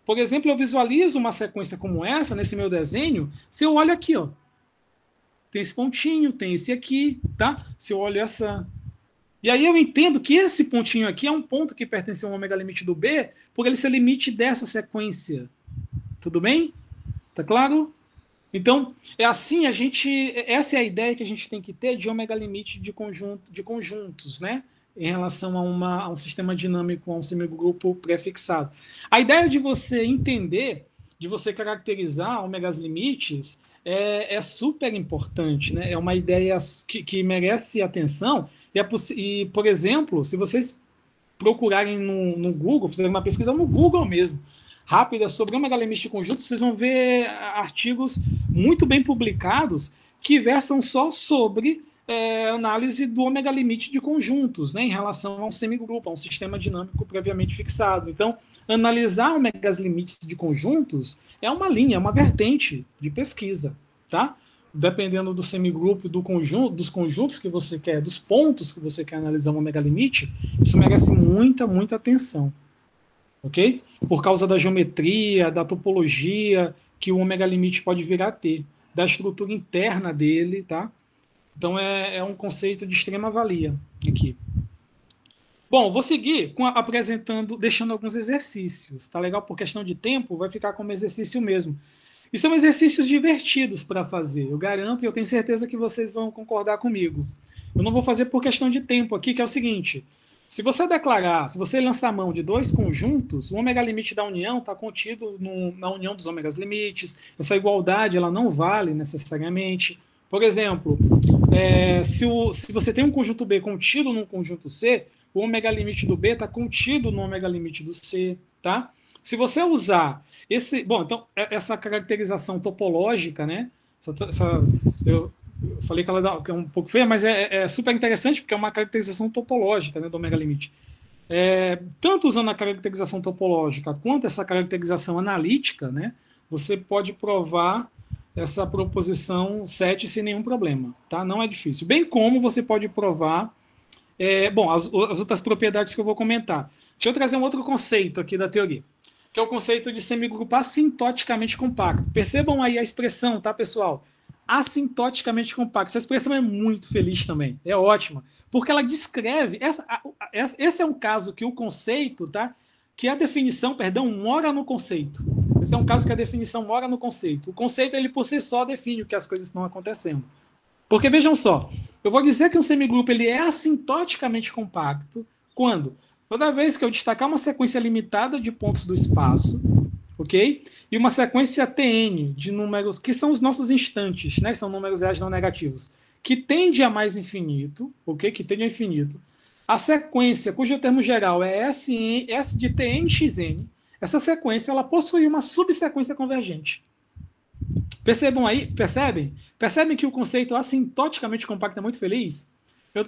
Por exemplo, eu visualizo uma sequência como essa, nesse meu desenho, se eu olho aqui, ó. Tem esse pontinho, tem esse aqui, tá? Se eu olho essa... E aí eu entendo que esse pontinho aqui é um ponto que pertence ao ômega limite do B, por ele ser limite dessa sequência. Tudo bem? Tá claro? Então, é assim essa é a ideia que a gente tem que ter de ômega limite de conjuntos, né? Em relação a um sistema dinâmico, a um semigrupo prefixado. A ideia de você entender, de você caracterizar ômegas limites, é super importante, né? É uma ideia que merece atenção. E, por exemplo, se vocês procurarem no Google, fizerem uma pesquisa no Google mesmo, rápida sobre ômega limite de conjunto, vocês vão ver artigos muito bem publicados que versam só sobre análise do ômega limite de conjuntos, né, em relação a um semigrupo, a um sistema dinâmico previamente fixado. Então, analisar ômegas limites de conjuntos é uma linha, é uma vertente de pesquisa, tá? Dependendo do semigrupo, dos conjuntos que você quer, dos pontos que você quer analisar um ômega limite, isso merece muita, muita atenção. Ok? Por causa da geometria, da topologia que o ômega limite pode vir a ter, da estrutura interna dele, tá? Então é um conceito de extrema valia aqui. Bom, vou seguir apresentando, deixando alguns exercícios, tá legal? Por questão de tempo, vai ficar como exercício mesmo. E são exercícios divertidos para fazer, eu garanto, e eu tenho certeza que vocês vão concordar comigo. Eu não vou fazer por questão de tempo aqui, que é o seguinte: se você declarar, se você lançar mão de dois conjuntos, o ômega limite da união está contido na união dos ômegas limites, essa igualdade ela não vale necessariamente. Por exemplo, se você tem um conjunto B contido no conjunto C, o ômega limite do B está contido no ômega limite do C, tá? Se você usar então, essa caracterização topológica, né? Eu falei que ela é um pouco feia, mas é super interessante porque é uma caracterização topológica, né, do ômega limite. Tanto usando a caracterização topológica quanto essa caracterização analítica, né, você pode provar essa proposição 7 sem nenhum problema, tá? Não é difícil. Bem como você pode provar as outras propriedades que eu vou comentar. Deixa eu trazer um outro conceito aqui da teoria, que é o conceito de semigrupo assintoticamente compacto. Percebam aí a expressão, tá, pessoal? Assintoticamente compacto. Essa expressão é muito feliz também, é ótima, porque ela descreve, esse é um caso que o conceito, tá, que a definição, mora no conceito. Esse é um caso que a definição mora no conceito. O conceito, ele por si só define o que as coisas estão acontecendo. Porque, vejam só, eu vou dizer que um semigrupo ele é assintoticamente compacto quando toda vez que eu destacar uma sequência limitada de pontos do espaço, ok? E uma sequência Tn de números, que são os nossos instantes, né? São números reais não negativos, que tende a mais infinito, ok? Que tende a infinito. A sequência, cujo termo geral é S de Tn(xn), essa sequência ela possui uma subsequência convergente. Percebem que o conceito assintoticamente compacto é muito feliz?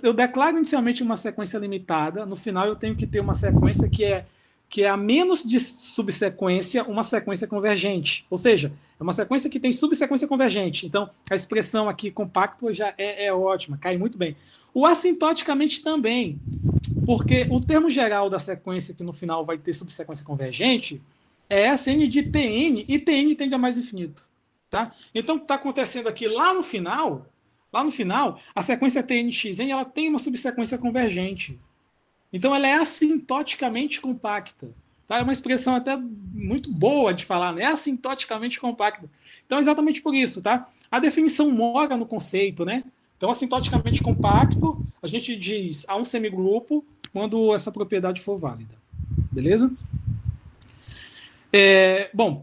Eu declaro inicialmente uma sequência limitada, no final eu tenho que ter uma sequência que é a menos de subsequência, uma sequência convergente. Ou seja, é uma sequência que tem subsequência convergente. Então, a expressão aqui compacto já é ótima, cai muito bem. O assintoticamente também, porque o termo geral da sequência que no final vai ter subsequência convergente é Sn de Tn, e Tn tende a mais infinito. Tá? Então, o que está acontecendo aqui lá no final, a sequência Tnxn ela tem uma subsequência convergente. Então, ela é assintoticamente compacta. Tá? É uma expressão até muito boa de falar, né? É assintoticamente compacta. Então, é exatamente por isso. Tá? A definição mora no conceito. Né? Então, assintoticamente compacto, a gente diz a um semigrupo quando essa propriedade for válida. Beleza?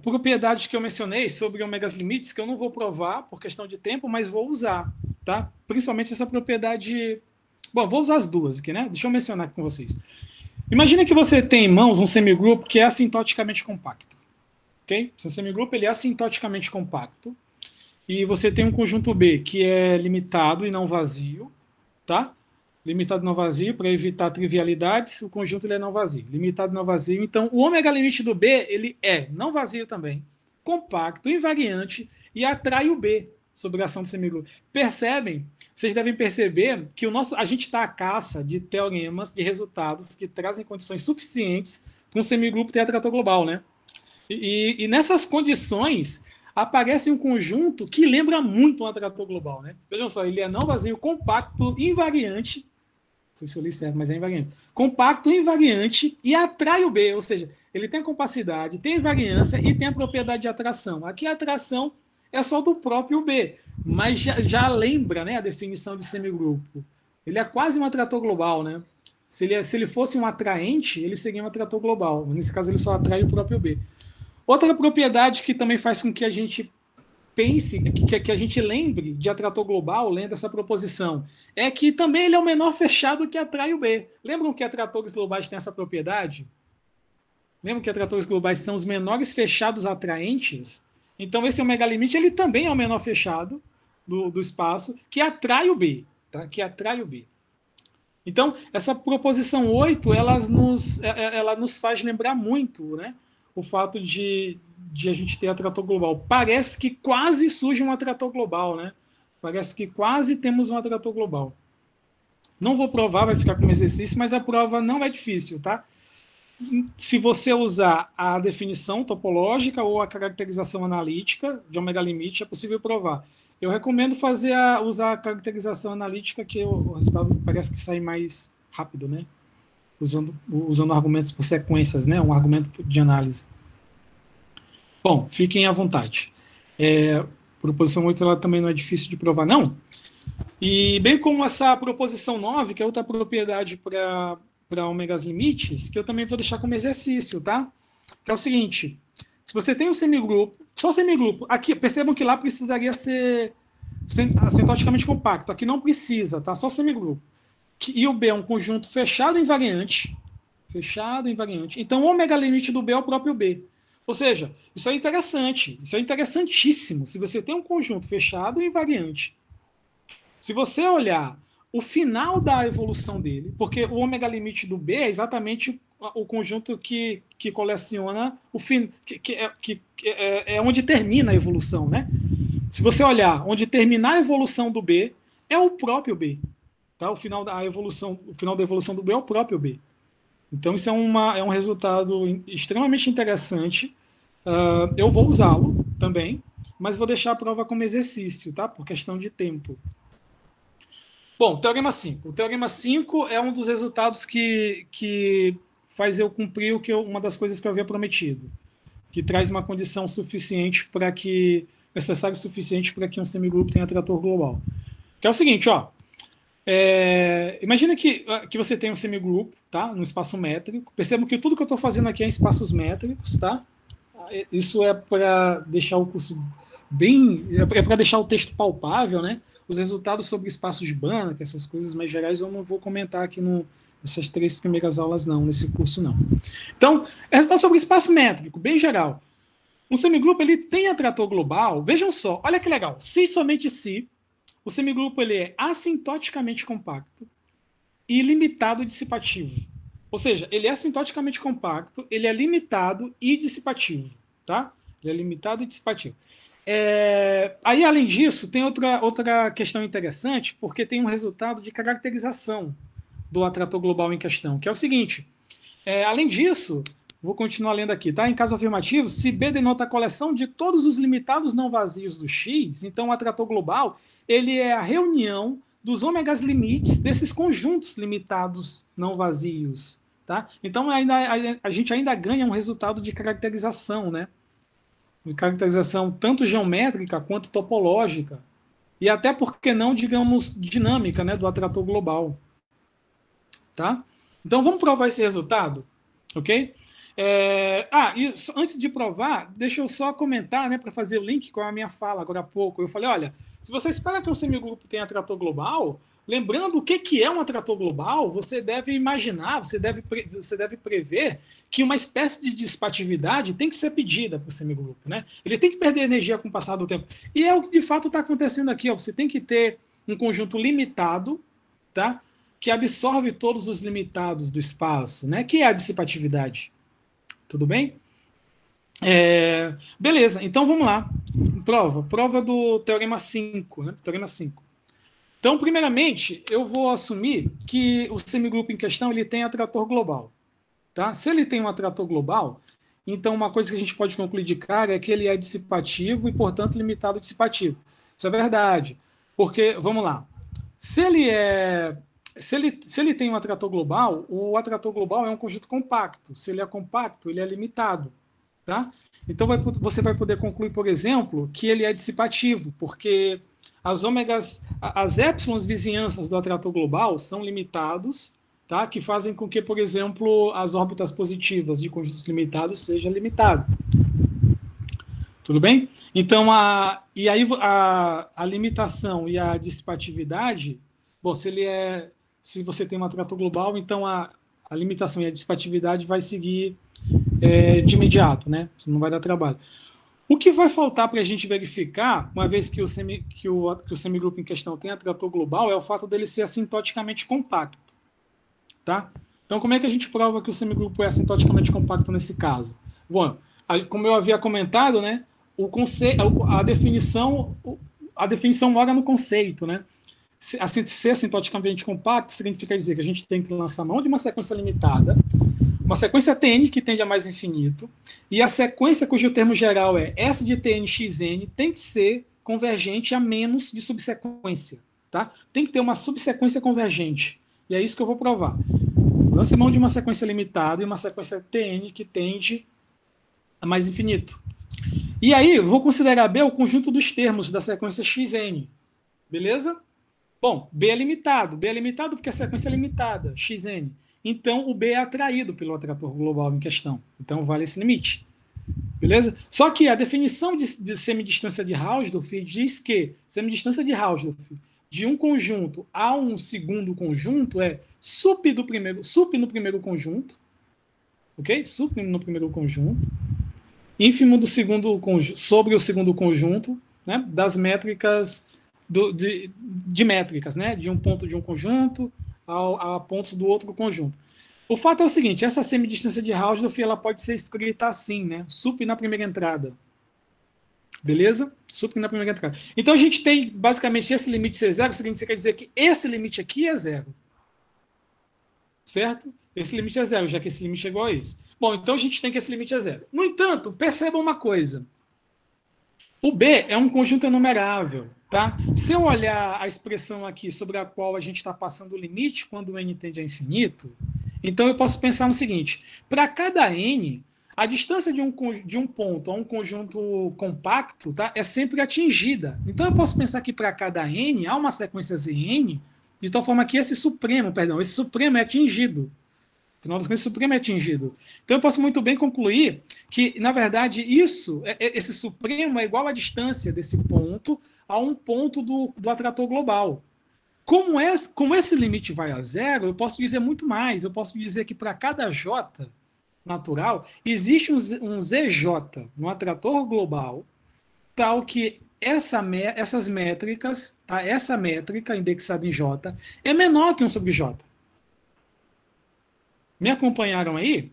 Propriedades que eu mencionei sobre ômegas limites, que eu não vou provar por questão de tempo, mas vou usar, tá? Principalmente essa propriedade... Bom, vou usar as duas aqui, né? Deixa eu mencionar aqui com vocês. Imagina que você tem em mãos um semigrupo que é assintoticamente compacto, ok? Esse semigrupo ele é assintoticamente compacto e você tem um conjunto B que é limitado e não vazio, tá? Limitado não vazio, para evitar trivialidades, o conjunto ele é não vazio. Limitado não vazio, então o ômega limite do B ele é não vazio também, compacto, invariante e atrai o B sobre a ação do semigrupo. Percebem? Vocês devem perceber que a gente está à caça de teoremas, de resultados que trazem condições suficientes para um semigrupo ter atrator global, né? E nessas condições aparece um conjunto que lembra muito um atrator global, né? Vejam só, ele é não vazio, compacto, invariante. Não sei se eu li certo, mas é invariante. Compacto, invariante e atrai o B, ou seja, ele tem compacidade, tem invariância e tem a propriedade de atração. Aqui a atração é só do próprio B, mas já lembra, né, a definição de semigrupo. Ele é quase um atrator global, né? Se ele fosse um atraente, ele seria um atrator global. Nesse caso, ele só atrai o próprio B. Outra propriedade que também faz com que a gente pense, que a gente lembre de atrator global, lendo essa proposição, é que também ele é o menor fechado que atrai o B. Lembram que atratores globais têm essa propriedade? Lembram que atratores globais são os menores fechados atraentes? Então, esse ômega limite ele também é o menor fechado do espaço que atrai o B. Tá? Que atrai o B. Então, essa proposição 8, ela nos faz lembrar muito, né? O fato de a gente ter atrator global. Parece que quase surge um atrator global, né? Parece que quase temos um atrator global. Não vou provar, vai ficar como exercício, mas a prova não é difícil, tá? Se você usar a definição topológica ou a caracterização analítica de ômega limite, é possível provar. Eu recomendo usar a caracterização analítica, que o resultado parece que sai mais rápido, né? Usando argumentos por sequências, né? Um argumento de análise. Bom, fiquem à vontade. Proposição 8 ela também não é difícil de provar, não. E bem como essa proposição 9, que é outra propriedade para ômegas limites, que eu também vou deixar como exercício, tá? Que é o seguinte, se você tem um semigrupo, só semigrupo, aqui, percebam que lá precisaria ser assintoticamente compacto, aqui não precisa, tá? Só semigrupo. E o B é um conjunto fechado invariante, então o ômega limite do B é o próprio B. Ou seja, isso é interessante, isso é interessantíssimo. Se você tem um conjunto fechado e invariante, se você olhar o final da evolução dele, porque o ômega limite do B é exatamente o conjunto que coleciona o fim, é onde termina a evolução, né? Se você olhar onde terminar a evolução do B, é o próprio B. Tá? O final da evolução do B é o próprio B. Então, isso é um resultado extremamente interessante. Eu vou usá-lo também, mas vou deixar a prova como exercício, tá? Por questão de tempo. Bom, teorema 5. O teorema 5 é um dos resultados que faz eu cumprir uma das coisas que eu havia prometido, que traz uma condição suficiente necessário suficiente para que um semigrupo tenha trator global. Que é o seguinte, ó. Imagina que você tem um semigrupo, tá? No espaço métrico. Percebam que tudo que eu estou fazendo aqui é em espaços métricos, tá? Isso é para deixar o curso bem... É para deixar o texto palpável, né? Os resultados sobre espaços de Banach, essas coisas mais gerais, eu não vou comentar aqui nessas 3 primeiras aulas, não, nesse curso, não. Então, resultado sobre espaço métrico, bem geral. Um semigrupo, ele tem atrator global. Vejam só, olha que legal. Se somente se, o semigrupo ele é assintoticamente compacto e limitado dissipativo. Ou seja, ele é assintoticamente compacto, ele é limitado e dissipativo. Tá? Ele é limitado e dissipativo. Aí, além disso, tem outra questão interessante, porque tem um resultado de caracterização do atrator global em questão, que é o seguinte. Além disso, vou continuar lendo aqui, tá? Em caso afirmativo, se B denota a coleção de todos os limitados não vazios do X, então o atrator global ele é a reunião dos ômegas limites desses conjuntos limitados não vazios. Tá? Então, a gente ainda ganha um resultado de caracterização, né? De caracterização tanto geométrica quanto topológica, e até, por que não, digamos, dinâmica, né, do atrator global. Tá? Então, vamos provar esse resultado? Ok? E antes de provar, deixa eu só comentar, né, para fazer o link com a minha fala agora há pouco. Eu falei, olha, se você espera que um semigrupo tenha atrator global, lembrando o que é um atrator global, você deve imaginar, você deve prever que uma espécie de dissipatividade tem que ser pedida para o semigrupo, né? Ele tem que perder energia com o passar do tempo. E é o que de fato está acontecendo aqui. Ó. Você tem que ter um conjunto limitado, tá? Que absorve todos os limitados do espaço, né? Que é a dissipatividade. Tudo bem? Beleza, então vamos lá. Prova do teorema 5, né? Teorema 5. Então, primeiramente, eu vou assumir que o semigrupo em questão ele tem atrator global. Tá? Se ele tem um atrator global, então uma coisa que a gente pode concluir de cara é que ele é dissipativo e, portanto, limitado dissipativo. Isso é verdade. Porque, vamos lá, se ele tem um atrator global, o atrator global é um conjunto compacto. Se ele é compacto, ele é limitado. Tá? Então, você vai poder concluir, por exemplo, que ele é dissipativo, porque as épsilons vizinhanças do atrator global são limitados, tá? Que fazem com que, por exemplo, as órbitas positivas de conjuntos limitados sejam limitadas. Tudo bem? Então, a limitação e a dissipatividade, bom, se você tem um atrator global, então a limitação e a dissipatividade vai seguir de imediato, né? Não vai dar trabalho. O que vai faltar para a gente verificar, uma vez que o semigrupo em questão tem atrator global, é o fato dele ser assintoticamente compacto. Tá? Então, como é que a gente prova que o semigrupo é assintoticamente compacto nesse caso? Bom, como eu havia comentado, né, a definição mora no conceito. Né? Ser assintoticamente compacto significa dizer que a gente tem que lançar mão de uma sequência limitada, uma sequência Tn que tende a mais infinito, e a sequência cujo termo geral é S de Tn xn tem que ser convergente a menos de subsequência. Tá? Tem que ter uma subsequência convergente. E é isso que eu vou provar. Lance mão de uma sequência limitada e uma sequência Tn que tende a mais infinito. E aí, eu vou considerar B o conjunto dos termos da sequência xn. Beleza? Bom, B é limitado. B é limitado porque a sequência é limitada, xn. Então, o B é atraído pelo atrator global em questão. Então, vale esse limite. Beleza? Só que a definição de semidistância de Hausdorff diz que semidistância de Hausdorff de um conjunto a um segundo conjunto é sup no primeiro conjunto, ok? Sup no primeiro conjunto, ínfimo do segundo conjunto, sobre o segundo conjunto, né? Das métricas de métricas, né? De um ponto de um conjunto a pontos do outro conjunto. O fato é o seguinte, essa semidistância de Hausdorff ela pode ser escrita assim, né? Sup na primeira entrada. Beleza? Sup na primeira entrada. Então a gente tem basicamente esse limite ser zero, significa dizer que esse limite aqui é zero. Certo? Esse limite é zero, já que esse limite é igual a esse. Bom, então a gente tem que esse limite é zero. No entanto, perceba uma coisa. O B é um conjunto enumerável. Tá? Se eu olhar a expressão aqui sobre a qual a gente está passando o limite quando o n tende a infinito, então eu posso pensar no seguinte, para cada n, a distância de um ponto a um conjunto compacto, tá, é sempre atingida. Então eu posso pensar que para cada n há uma sequência Zn, de tal forma que esse supremo é atingido. Afinal das contas, esse supremo é atingido. Então eu posso muito bem concluir que, na verdade, esse supremo é igual à distância desse ponto a um ponto do atrator global. Como esse limite vai a zero, eu posso dizer muito mais. Eu posso dizer que para cada J natural, existe um ZJ no atrator global, tal que essas métricas, tá? Essa métrica indexada em J, é menor que 1 sobre J. Me acompanharam aí?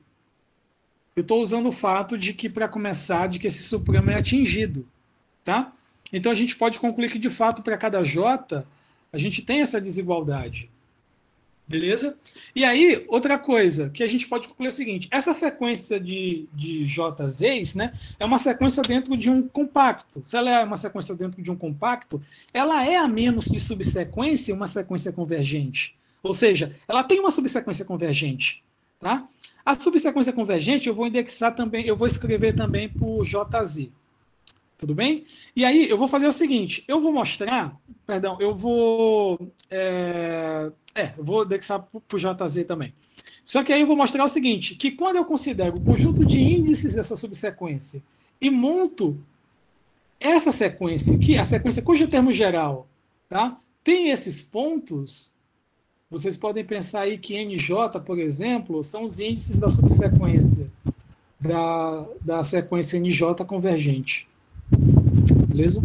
Eu estou usando o fato de que, para começar, de que esse supremo é atingido. Tá? Então, a gente pode concluir que, de fato, para cada J, a gente tem essa desigualdade. Beleza? E aí, outra coisa que a gente pode concluir é o seguinte, essa sequência de JZs, né, é uma sequência dentro de um compacto. Se ela é uma sequência dentro de um compacto, ela é, a menos de subsequência, uma sequência convergente. Ou seja, ela tem uma subsequência convergente. Tá? A subsequência convergente eu vou indexar também, eu vou escrever também por JZ. Tudo bem? E aí eu vou fazer o seguinte, eu vou mostrar, eu vou indexar por JZ também. Só que aí eu vou mostrar o seguinte, que quando eu considero o conjunto de índices dessa subsequência e monto essa sequência aqui, a sequência cujo termo geral, tá, tem esses pontos, vocês podem pensar aí que NJ, por exemplo, são os índices da subsequência da sequência NJ convergente. Beleza?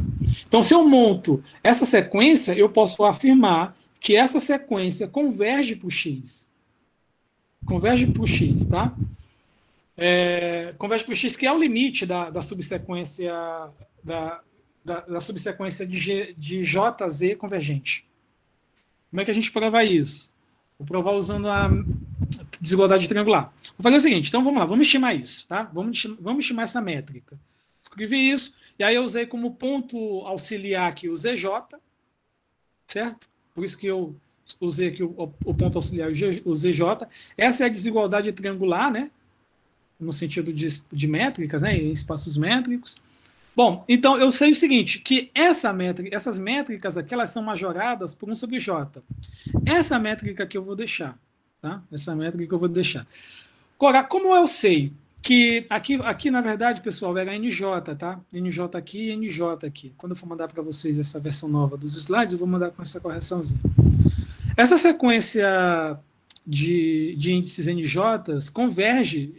Então, se eu monto essa sequência, eu posso afirmar que essa sequência converge para o X. Converge para o X, tá? Converge para o X, que é o limite da subsequência da subsequência de JZ convergente. Como é que a gente prova isso? Vou provar usando a desigualdade triangular. Vou fazer o seguinte, então vamos lá, vamos estimar isso, tá? Vamos estimar essa métrica. Escrevi isso, e aí eu usei como ponto auxiliar aqui o ZJ, certo? Por isso que eu usei aqui o ponto auxiliar, o ZJ. Essa é a desigualdade triangular, né? No sentido de métricas, né? Em espaços métricos. Bom, então eu sei o seguinte, que essas métricas aqui, elas são majoradas por 1 sobre J. Essa métrica que eu vou deixar, tá? Essa métrica que eu vou deixar. Agora, como eu sei que aqui na verdade, pessoal, era NJ, tá? NJ aqui e NJ aqui. Quando eu for mandar para vocês essa versão nova dos slides, eu vou mandar com essa correçãozinha. Essa sequência de índices NJs converge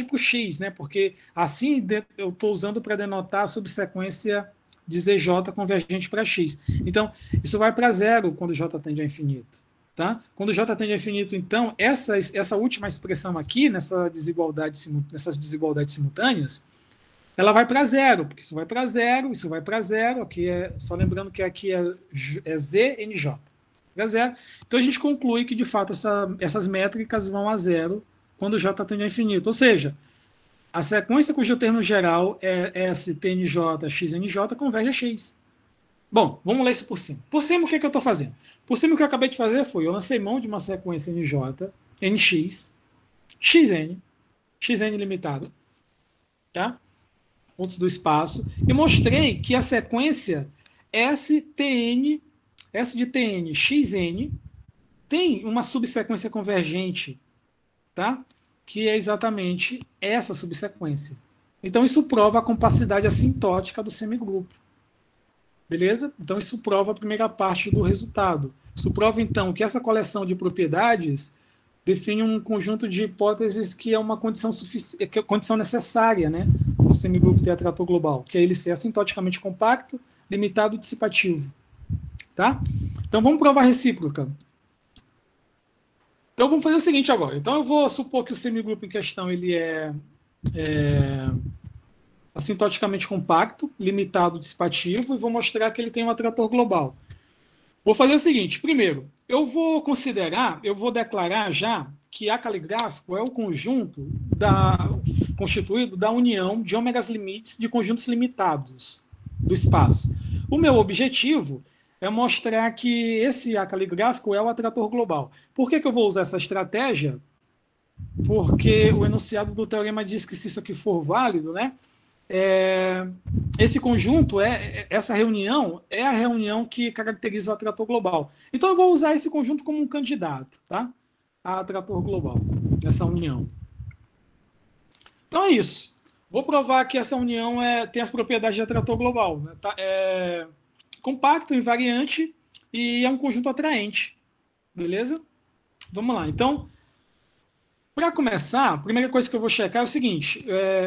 para o X, né? Porque assim eu estou usando para denotar a subsequência de ZJ convergente para X. Então, isso vai para zero quando J tende a infinito. Tá? Quando J tende a infinito, então, essa última expressão aqui, nessas desigualdades simultâneas, ela vai para zero, porque isso vai para zero, isso vai para zero, aqui só lembrando que aqui é ZNJ. Para zero. Então, a gente conclui que, de fato, essas métricas vão a zero quando J tende a infinito. Ou seja, a sequência cujo termo geral é STNJ, XNJ, converge a X. Bom, vamos ler isso por cima. Por cima, o que eu estou fazendo? Por cima, o que eu acabei de fazer foi, eu lancei mão de uma sequência NJ, NX, XN limitado, tá? pontos do espaço, e mostrei que a sequência STN, S de TN, XN, tem uma subsequência convergente, tá? Que é exatamente essa subsequência. Então, isso prova a compacidade assintótica do semigrupo. Beleza? Então, isso prova a primeira parte do resultado. Isso prova, então, que essa coleção de propriedades define um conjunto de hipóteses que é uma condição, que é condição necessária, né? No semigrupo ter atrator global, que é ele ser assintoticamente compacto, limitado e dissipativo. Tá? Então, vamos provar a recíproca. Então, vamos fazer o seguinte agora. Então, eu vou supor que o semigrupo em questão ele é assintoticamente compacto, limitado, dissipativo, e vou mostrar que ele tem um atrator global. Vou fazer o seguinte. Primeiro, eu vou declarar já que A caligráfico é o conjunto constituído da união de ômegas limites de conjuntos limitados do espaço. O meu objetivo é mostrar que esse A caligráfico é o atrator global. Por que eu vou usar essa estratégia? Porque o enunciado do teorema diz que se isso aqui for válido, né, esse conjunto, essa reunião, é a reunião que caracteriza o atrator global. Então eu vou usar esse conjunto como um candidato, tá? A atrator global, essa união. Então é isso. Vou provar que essa união tem as propriedades de atrator global, né? É compacto, invariante e é um conjunto atraente. Beleza? Vamos lá. Então, para começar, a primeira coisa que eu vou checar é o seguinte.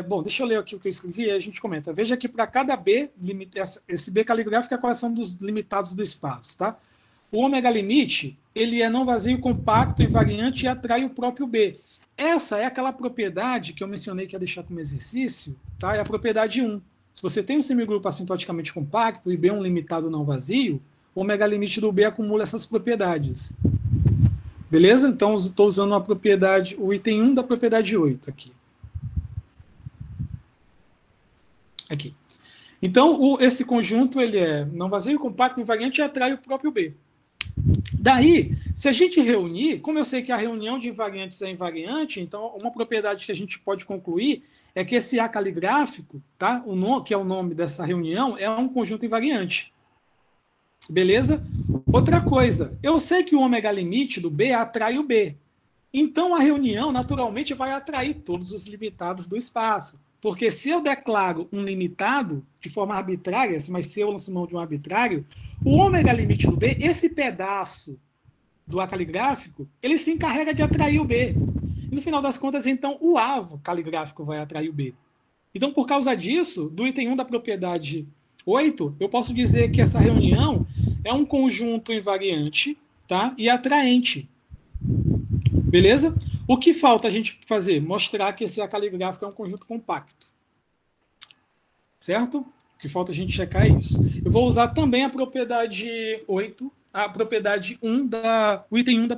Bom, deixa eu ler aqui o que eu escrevi e a gente comenta. Veja que para cada B, esse B caligráfico é a coleção dos limitados do espaço, tá? O ômega limite, ele é não vazio, compacto, invariante e atrai o próprio B. Essa é aquela propriedade que eu mencionei que ia deixar como exercício, tá? É a propriedade 1. Se você tem um semigrupo assintoticamente compacto e B um limitado não vazio, o ômega limite do B acumula essas propriedades. Beleza? Então, estou usando a propriedade, o item 1 da propriedade 8 aqui. Aqui. Então, esse conjunto ele é não vazio, compacto, invariante e atrai o próprio B. Daí, se a gente reunir, como eu sei que a reunião de invariantes é invariante, então uma propriedade que a gente pode concluir é que esse A caligráfico, tá? Que é o nome dessa reunião, é um conjunto invariante. Beleza? Outra coisa, eu sei que o ômega limite do B atrai o B. Então, a reunião, naturalmente, vai atrair todos os limitados do espaço. Porque se eu declaro um limitado de forma arbitrária, mas se eu lanço mão de um arbitrário, o ômega limite do B, esse pedaço do A caligráfico, ele se encarrega de atrair o B. E, no final das contas, então, o A caligráfico vai atrair o B. Então, por causa disso, do item 1 da propriedade 8, eu posso dizer que essa reunião é um conjunto invariante, tá? E atraente. Beleza? O que falta a gente fazer? Mostrar que esse A caligráfico é um conjunto compacto. Certo? O que falta a gente checar é isso. Eu vou usar também a propriedade 8, a propriedade 1 o item 1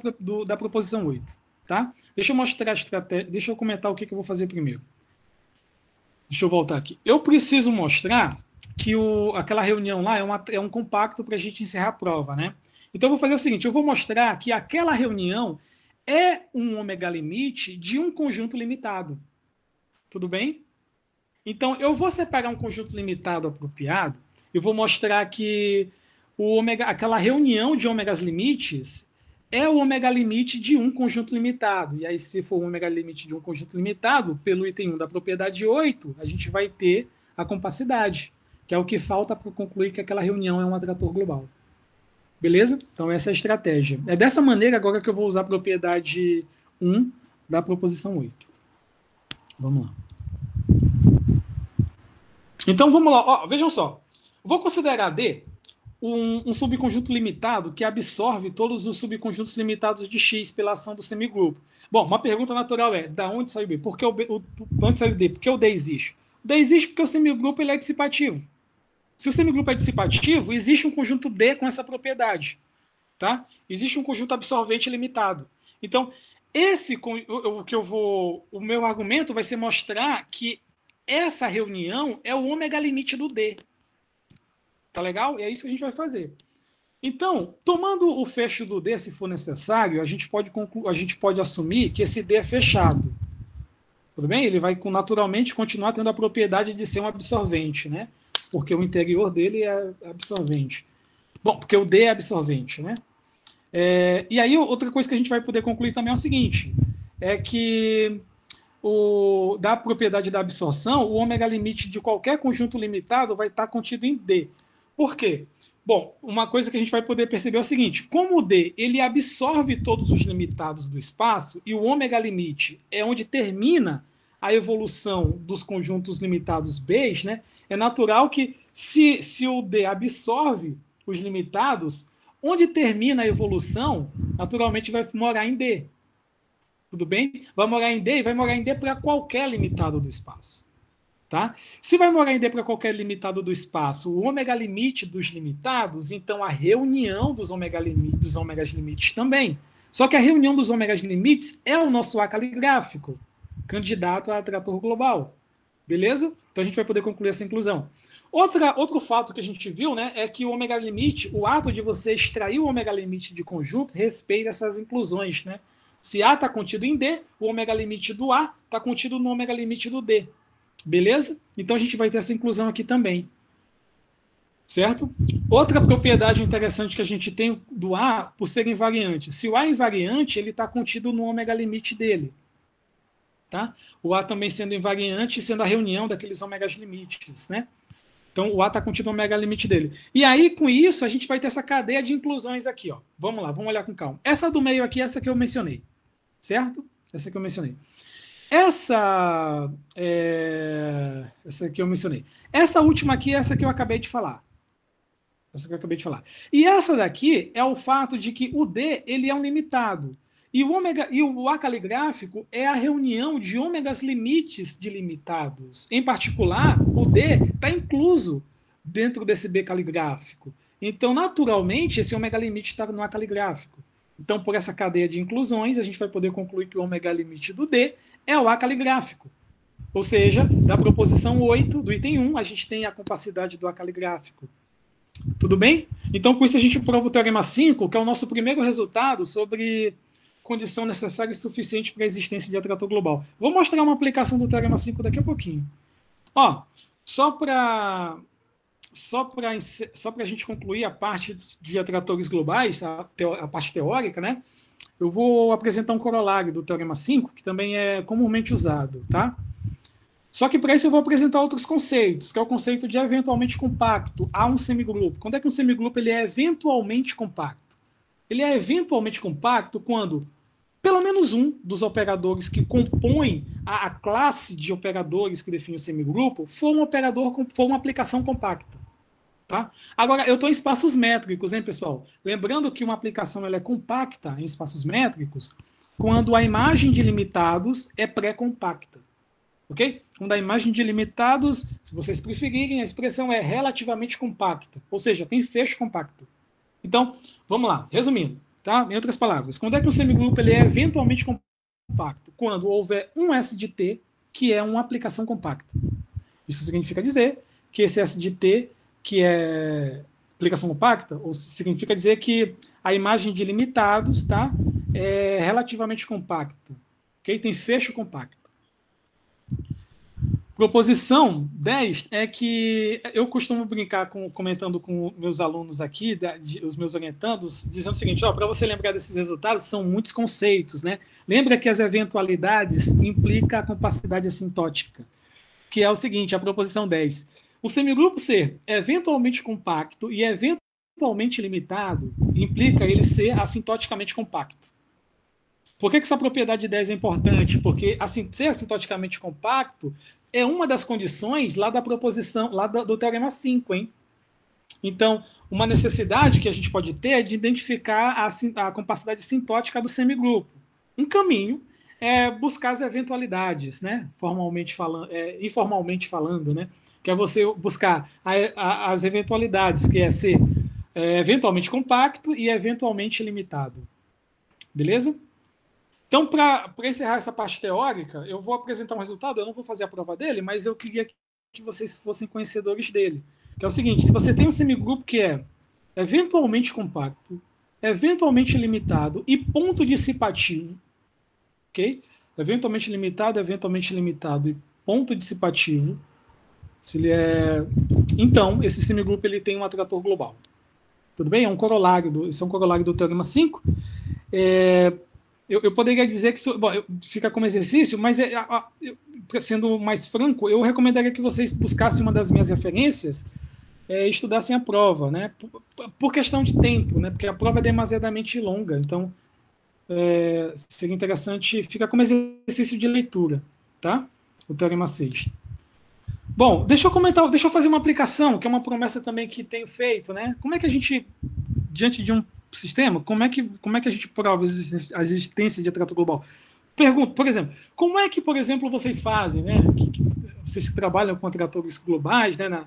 da proposição 8. Tá? Deixa eu mostrar a estratégia. Deixa eu comentar o que eu vou fazer primeiro. Deixa eu voltar aqui. Eu preciso mostrar que aquela reunião lá é um compacto para a gente encerrar a prova, né? Então, eu vou fazer o seguinte, eu vou mostrar que aquela reunião é um ômega limite de um conjunto limitado. Tudo bem? Então, eu vou separar um conjunto limitado apropriado, eu vou mostrar que aquela reunião de ômegas limites é o ômega limite de um conjunto limitado. E aí, se for o ômega limite de um conjunto limitado, pelo item 1 da propriedade 8, a gente vai ter a compacidade, que é o que falta para concluir que aquela reunião é um atrator global. Beleza? Então, essa é a estratégia. É dessa maneira agora que eu vou usar a propriedade 1 da proposição 8. Vamos lá. Então, vamos lá. Ó, vejam só. Vou considerar D um subconjunto limitado que absorve todos os subconjuntos limitados de X pela ação do semigrupo. Bom, uma pergunta natural é, da onde saiu B? Por que onde saiu D? Por que o D existe? O D existe porque o semigrupo ele é dissipativo. Se o semigrupo é dissipativo, existe um conjunto D com essa propriedade. Tá? Existe um conjunto absorvente limitado. Então, o meu argumento vai ser mostrar que essa reunião é o ômega limite do D. Tá legal? E é isso que a gente vai fazer. Então, tomando o fecho do D, se for necessário, a gente pode assumir que esse D é fechado. Tudo bem? Ele vai naturalmente continuar tendo a propriedade de ser um absorvente, né? Porque o interior dele é absorvente. Bom, porque o D é absorvente, né? E aí, outra coisa que a gente vai poder concluir também é o seguinte, é que da propriedade da absorção, o ômega limite de qualquer conjunto limitado vai estar contido em D. Por quê? Bom, uma coisa que a gente vai poder perceber é o seguinte, como o D ele absorve todos os limitados do espaço, e o ômega limite é onde termina a evolução dos conjuntos limitados B, né? É natural que, se o D absorve os limitados, onde termina a evolução, naturalmente vai morar em D. Tudo bem? Vai morar em D e vai morar em D para qualquer limitado do espaço. Tá? Se vai morar em D para qualquer limitado do espaço, o ômega limite dos limitados, então a reunião dos ômegas limites também. Só que a reunião dos ômegas limites é o nosso A caligráfico, candidato a atrator global. Beleza? Então a gente vai poder concluir essa inclusão. Outro fato que a gente viu, né, é que o ômega limite, o ato de você extrair o ômega limite de conjunto, respeita essas inclusões, né? Se A está contido em D, o ômega limite do A está contido no ômega limite do D. Beleza? Então a gente vai ter essa inclusão aqui também. Certo? Outra propriedade interessante que a gente tem do A, por ser invariante. Se o A é invariante, ele está contido no ômega limite dele. Tá? O A também sendo invariante, sendo a reunião daqueles ômegas limites, né? Então, o A está contido no ômega limite dele. E aí, com isso, a gente vai ter essa cadeia de inclusões aqui, ó. Vamos lá, vamos olhar com calma. Essa do meio aqui, essa que eu mencionei. Certo? Essa que eu mencionei. Essa que eu mencionei. Essa última aqui, essa que eu acabei de falar. E essa daqui é o fato de que o D ele é um limitado. E o A caligráfico é a reunião de ômegas limites de limitados. Em particular, o D está incluso dentro desse B caligráfico. Então, naturalmente, esse ômega limite está no A caligráfico. Então, por essa cadeia de inclusões, a gente vai poder concluir que o ômega limite do D é o A caligráfico. Ou seja, da proposição 8 do item 1, a gente tem a compacidade do A caligráfico. Tudo bem? Então, com isso, a gente prova o teorema 5, que é o nosso primeiro resultado sobre condição necessária e suficiente para a existência de atrator global. Vou mostrar uma aplicação do teorema 5 daqui a pouquinho. Ó, só para a gente concluir a parte de atratores globais, a parte teórica, né? Eu vou apresentar um corolário do teorema 5, que também é comumente usado, tá? Só que para isso eu vou apresentar outros conceitos, que é o conceito de eventualmente compacto a um semigrupo. Quando é que um semigrupo ele é eventualmente compacto? Ele é eventualmente compacto quando pelo menos um dos operadores que compõem a classe de operadores que define o semigrupo for uma aplicação compacta. Tá? Agora, eu estou em espaços métricos, hein, pessoal? Lembrando que uma aplicação ela é compacta em espaços métricos quando a imagem de limitados é pré-compacta. Ok? Quando a imagem de limitados, se vocês preferirem, a expressão é relativamente compacta. Ou seja, tem fecho compacto. Então, vamos lá, resumindo. Tá? Em outras palavras, quando é que o semigrupo ele é eventualmente compacto? Quando houver um S de T que é uma aplicação compacta. Isso significa dizer que esse S de T que é aplicação compacta, ou significa dizer que a imagem de limitados, tá, é relativamente compacta. Okay? Tem fecho compacto. Proposição 10 é que eu costumo brincar comentando com meus alunos aqui, os meus orientandos, dizendo o seguinte, para você lembrar desses resultados, são muitos conceitos, né? Lembra que as eventualidades implicam a compacidade assintótica, que é o seguinte, a proposição 10. O semigrupo ser eventualmente compacto e eventualmente limitado implica ele ser assintoticamente compacto. Por que essa propriedade 10 é importante? Porque ser assintoticamente compacto é uma das condições lá da proposição, lá do teorema 5, hein? Então, uma necessidade que a gente pode ter é de identificar a compacidade sintótica do semigrupo. Um caminho é buscar as eventualidades, né? Informalmente falando, né? Que é você buscar as eventualidades, que é ser eventualmente compacto e eventualmente limitado. Beleza? Então, para encerrar essa parte teórica, eu vou apresentar um resultado, eu não vou fazer a prova dele, mas eu queria que vocês fossem conhecedores dele. Que é o seguinte, se você tem um semigrupo que é eventualmente compacto, eventualmente limitado e ponto dissipativo, ok? eventualmente limitado e ponto dissipativo, se ele é... Então, esse semigrupo ele tem um atrator global. Tudo bem? Isso é um corolário do Teorema 5. Eu poderia dizer que isso, bom, fica como exercício, mas sendo mais franco, eu recomendaria que vocês buscassem uma das minhas referências e estudassem a prova, né? Por questão de tempo, né? Porque a prova é demasiadamente longa, então seria interessante, fica como exercício de leitura, tá? O Teorema 6. Bom, deixa eu fazer uma aplicação, que é uma promessa também que tenho feito, né? Como é que a gente, diante de um sistema, como é que a gente prova a existência de atrator global? Pergunto, por exemplo, como é que, por exemplo, vocês fazem, né? Vocês que trabalham com atratores globais, né,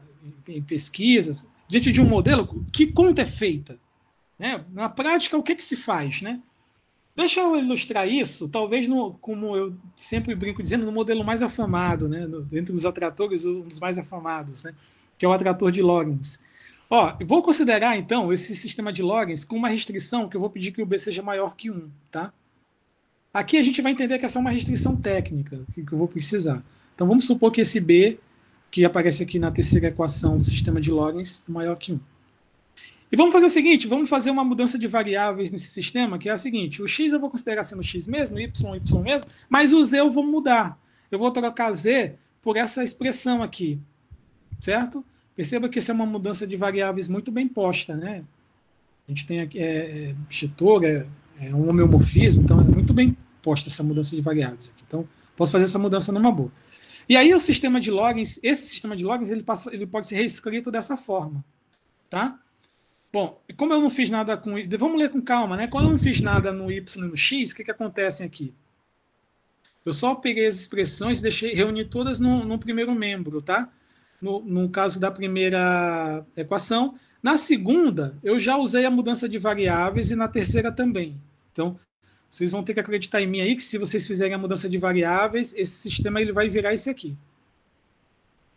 em pesquisas, diante de um modelo, que conta é feita? Né? Na prática, o que se faz, né? Deixa eu ilustrar isso, talvez, como eu sempre brinco dizendo, no modelo mais afamado, né? Entre os atratores, um dos mais afamados, né? Que é o atrator de Lorentz. Eu vou considerar, então, esse sistema de Lorentz com uma restrição que eu vou pedir que o B seja maior que 1. Tá? Aqui a gente vai entender que essa é uma restrição técnica que eu vou precisar. Então, vamos supor que esse B, que aparece aqui na terceira equação do sistema de Lorentz, é maior que 1. E vamos fazer o seguinte, vamos fazer uma mudança de variáveis nesse sistema, que é a seguinte, o x eu vou considerar sendo x mesmo, y mesmo, mas o z eu vou mudar. Eu vou trocar z por essa expressão aqui, certo? Perceba que essa é uma mudança de variáveis muito bem posta, né? A gente tem aqui, vetor, é um homeomorfismo, então é muito bem posta essa mudança de variáveis aqui. Então, posso fazer essa mudança numa boa. E aí esse sistema de Lorentz, ele pode ser reescrito dessa forma, tá? Bom, como eu não fiz nada com... Vamos ler com calma, né? Quando eu não fiz nada no y e no x, o que acontece aqui? Eu só peguei as expressões e reuni todas no primeiro membro, tá? No caso da primeira equação. Na segunda, eu já usei a mudança de variáveis e na terceira também. Então, vocês vão ter que acreditar em mim aí que se vocês fizerem a mudança de variáveis, esse sistema ele vai virar esse aqui.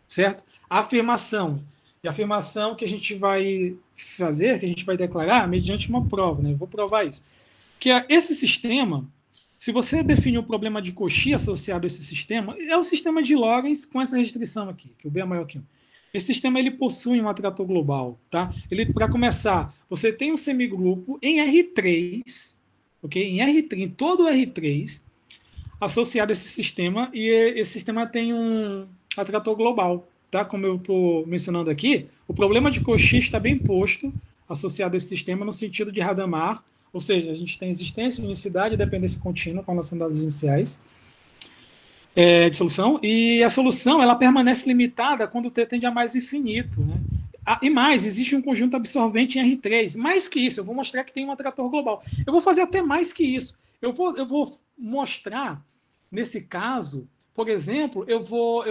Certo? A afirmação. E a afirmação que a gente vai fazer, que a gente vai declarar mediante uma prova, né? Eu vou provar isso. Que esse sistema, se você definir o problema de Cauchy associado a esse sistema, é o sistema de Lorentz com essa restrição aqui, que o B é maior que 1. Esse sistema ele possui um atrator global, tá? Para começar, você tem um semigrupo em R3, ok? Em todo o R3, associado a esse sistema, e esse sistema tem um atrator global. Tá? Como eu estou mencionando aqui, o problema de Cauchy está bem posto, associado a esse sistema, no sentido de Hadamard, ou seja, a gente tem existência, unicidade e dependência contínua com relação a dados iniciais de solução, e a solução ela permanece limitada quando o T tende a mais infinito. Né? E mais, existe um conjunto absorvente em R3. Mais que isso, eu vou mostrar que tem um atrator global. Eu vou fazer até mais que isso. Eu vou mostrar, nesse caso, por exemplo, eu vou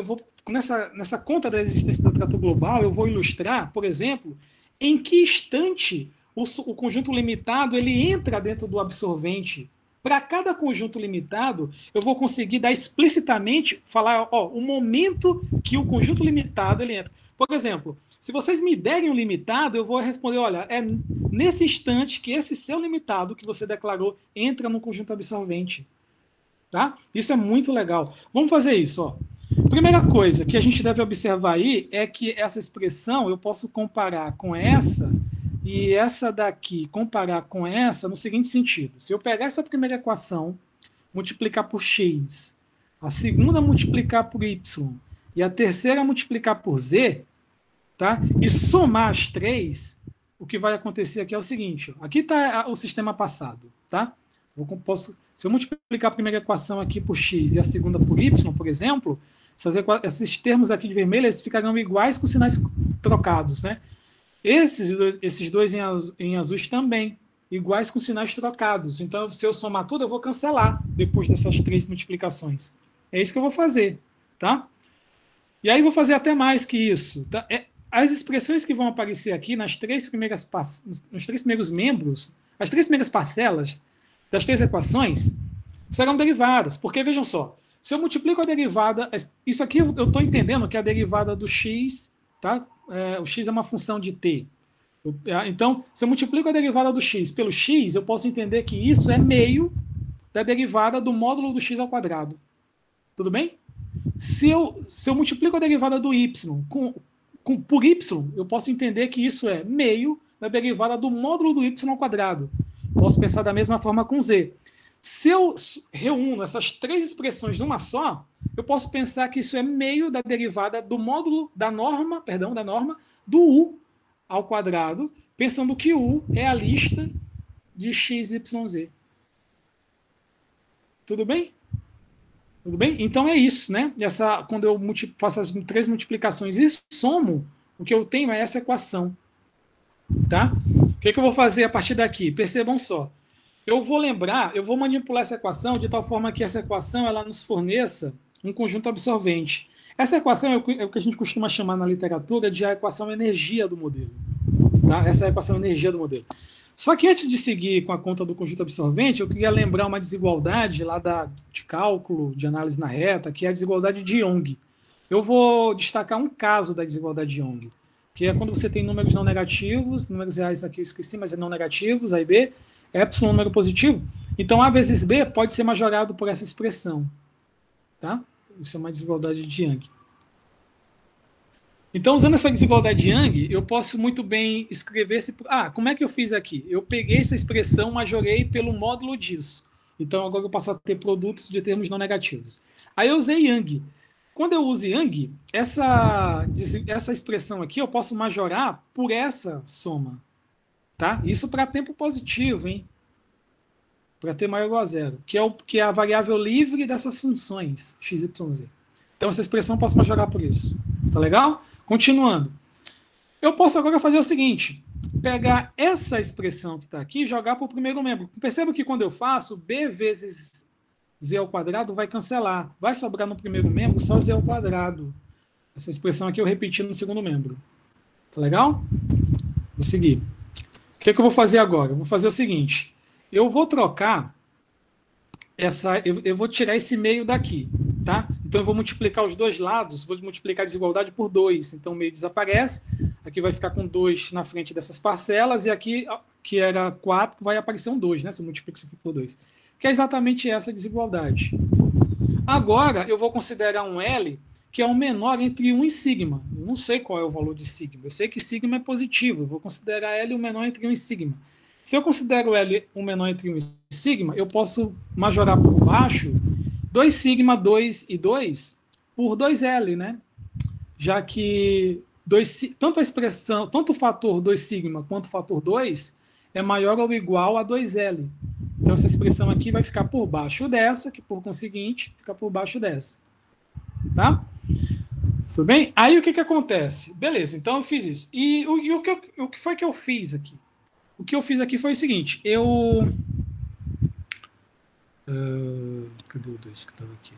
nessa conta da existência do atrator global, eu vou ilustrar, por exemplo, em que instante o conjunto limitado ele entra dentro do absorvente. Para cada conjunto limitado, eu vou conseguir dar explicitamente, falar o momento que o conjunto limitado ele entra. Por exemplo, se vocês me derem um limitado, eu vou responder, olha, é nesse instante que esse seu limitado que você declarou entra no conjunto absorvente. Tá? Isso é muito legal. Vamos fazer isso, ó. Primeira coisa que a gente deve observar aí é que essa expressão eu posso comparar com essa e essa daqui comparar com essa no seguinte sentido. Se eu pegar essa primeira equação, multiplicar por x, a segunda multiplicar por y e a terceira multiplicar por z, tá? E somar as três, o que vai acontecer aqui é o seguinte. Ó, aqui está o sistema passado. Tá? Se eu multiplicar a primeira equação aqui por x e a segunda por y, por exemplo, esses termos aqui de vermelho eles ficarão iguais com sinais trocados, né? Esses dois em azuis também, iguais com sinais trocados. Então, se eu somar tudo, eu vou cancelar depois dessas três multiplicações. É isso que eu vou fazer, tá? E aí vou fazer até mais que isso. Tá? As expressões que vão aparecer aqui nos três primeiros membros, as três primeiras parcelas das três equações serão derivadas. Porque, vejam só, se eu multiplico a derivada... Isso aqui eu estou entendendo que é a derivada do x, tá? O x é uma função de t. Então, se eu multiplico a derivada do x pelo x, eu posso entender que isso é meio da derivada do módulo do x ao quadrado. Tudo bem? Se eu multiplico a derivada do y por y, eu posso entender que isso é meio da derivada do módulo do y ao quadrado. Posso pensar da mesma forma com z. Se eu reúno essas três expressões numa só, eu posso pensar que isso é meio da derivada do módulo da norma do u ao quadrado, pensando que u é a lista de x, y, z. Tudo bem? Tudo bem? Então é isso, né? Quando eu faço as três multiplicações e somo, o que eu tenho é essa equação. Tá? O que eu vou fazer a partir daqui? Percebam só. Eu vou manipular essa equação de tal forma que essa equação ela nos forneça um conjunto absorvente. Essa equação é o que a gente costuma chamar na literatura de a equação energia do modelo. Tá? Essa é a equação energia do modelo. Só que antes de seguir com a conta do conjunto absorvente, eu queria lembrar uma desigualdade lá de cálculo, de análise na reta, que é a desigualdade de Young. Eu vou destacar um caso da desigualdade de Young, que é quando você tem números não negativos, números reais aqui eu esqueci, mas é não negativos, A e B, epsilon número positivo, então A vezes B pode ser majorado por essa expressão. Tá? Isso é uma desigualdade de Young. Então, usando essa desigualdade de Young, eu posso muito bem escrever esse... como é que eu fiz aqui? Eu peguei essa expressão, majorei pelo módulo disso. Então, agora eu passo a ter produtos de termos não negativos. Aí eu usei Young. Quando eu uso Young, essa expressão aqui eu posso majorar por essa soma. Tá? Isso para tempo positivo, hein? Para t maior ou igual a zero, que é a variável livre dessas funções, x, y, z. Então, essa expressão eu posso majorar por isso. Tá legal? Continuando. Eu posso agora fazer o seguinte, pegar essa expressão que está aqui e jogar para o primeiro membro. Perceba que quando eu faço, b vezes z ao quadrado vai cancelar. Vai sobrar no primeiro membro só z ao quadrado. Essa expressão aqui eu repeti no segundo membro. Tá legal? Vou seguir. O que eu vou fazer agora? Eu vou fazer o seguinte. Eu vou trocar eu vou tirar esse meio daqui, tá? Então eu vou multiplicar os dois lados, vou multiplicar a desigualdade por 2, então o meio desaparece, aqui vai ficar com 2 na frente dessas parcelas, e aqui, que era 4, vai aparecer um 2, né? Se eu multiplico isso aqui por 2, que é exatamente essa desigualdade. Agora eu vou considerar um L, que é o menor entre 1 e sigma. Eu não sei qual é o valor de sigma, eu sei que sigma é positivo, eu vou considerar L o menor entre 1 e sigma. Se eu considero L o menor entre 1 e sigma, eu posso majorar por baixo 2 sigma, 2 e 2 por 2L, né? Já que tanto o fator 2 sigma quanto o fator 2 é maior ou igual a 2L. Então, essa expressão aqui vai ficar por baixo dessa, que por conseguinte fica por baixo dessa. Tá? Tudo bem? Aí o que acontece? Beleza, então eu fiz isso. E o que foi que eu fiz aqui? O que eu fiz aqui foi o seguinte, cadê o 2 que estava aqui?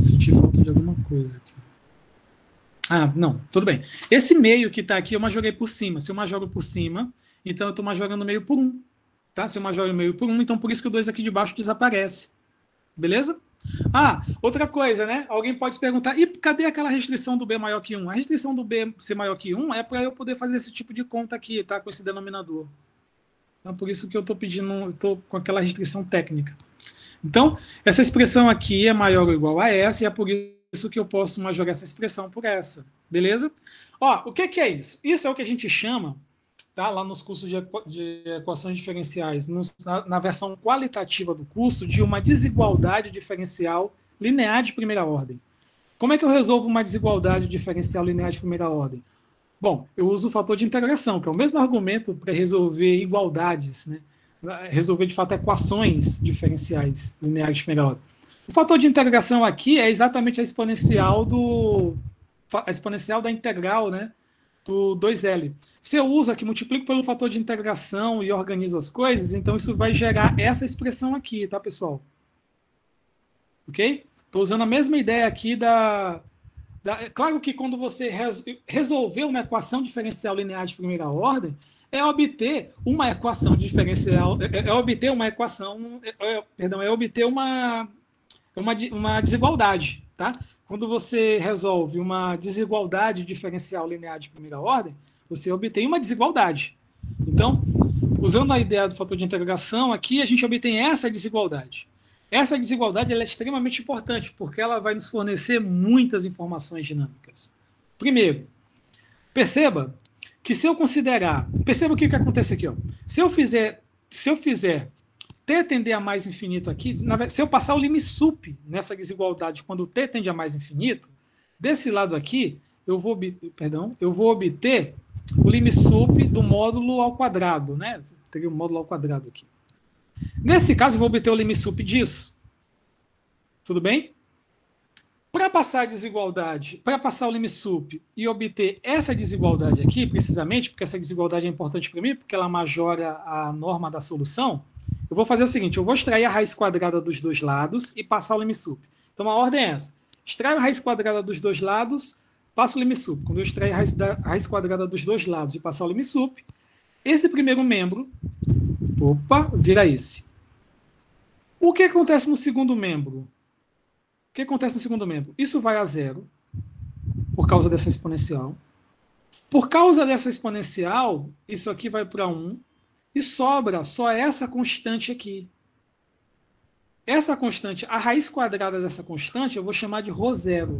Senti falta de alguma coisa aqui. Não, tudo bem. Esse meio que está aqui eu majorei por cima. Se eu majoro por cima, então eu estou majorando meio por 1. Tá? Se eu majoro meio por 1, então por isso que o 2 aqui de baixo desaparece. Beleza? Outra coisa, né? Alguém pode se perguntar, e cadê aquela restrição do B maior que 1? A restrição do B ser maior que 1 é para eu poder fazer esse tipo de conta aqui, tá? Com esse denominador. Então, por isso que eu estou pedindo, estou com aquela restrição técnica. Então, essa expressão aqui é maior ou igual a essa, e é por isso que eu posso majorar essa expressão por essa. Beleza? O que é isso? Isso é o que a gente chama, tá? Lá nos cursos de equações diferenciais, na versão qualitativa do curso, de uma desigualdade diferencial linear de primeira ordem. Como é que eu resolvo uma desigualdade diferencial linear de primeira ordem? Bom, eu uso o fator de integração, que é o mesmo argumento para resolver igualdades, né? Resolver, de fato, equações diferenciais lineares de primeira ordem. O fator de integração aqui é exatamente a exponencial da integral, né? Do 2L. Se eu uso aqui, multiplico pelo fator de integração e organizo as coisas, então isso vai gerar essa expressão aqui, tá, pessoal? Ok? Estou usando a mesma ideia aqui claro que quando você resolver uma equação diferencial linear de primeira ordem, é obter uma equação diferencial, é obter uma desigualdade, tá? quando você resolve uma desigualdade diferencial linear de primeira ordem, você obtém uma desigualdade. Então, usando a ideia do fator de interrogação, aqui a gente obtém essa desigualdade. Essa desigualdade ela é extremamente importante, porque ela vai nos fornecer muitas informações dinâmicas. Primeiro, perceba que se eu considerar... Perceba o que acontece aqui. Ó. Se eu fizer t tender a mais infinito aqui, se eu passar o limsup nessa desigualdade quando t tende a mais infinito, desse lado aqui, eu vou obter o limsup do módulo ao quadrado, né? Teria um módulo ao quadrado aqui. Nesse caso, eu vou obter o limsup disso. Tudo bem? Para passar a desigualdade, para passar o limsup e obter essa desigualdade aqui, precisamente, porque essa desigualdade é importante para mim, porque ela majora a norma da solução, eu vou fazer o seguinte, eu vou extrair a raiz quadrada dos dois lados e passar o limsup. Então, a ordem é essa. Extraio a raiz quadrada dos dois lados, passo o limsup. Quando eu extrair a raiz quadrada dos dois lados e passar o limsup, esse primeiro membro, vira esse. O que acontece no segundo membro? O que acontece no segundo membro? Isso vai a zero, por causa dessa exponencial. Por causa dessa exponencial, isso aqui vai para 1, e sobra só essa constante aqui. Essa constante, a raiz quadrada dessa constante, eu vou chamar de ρ0.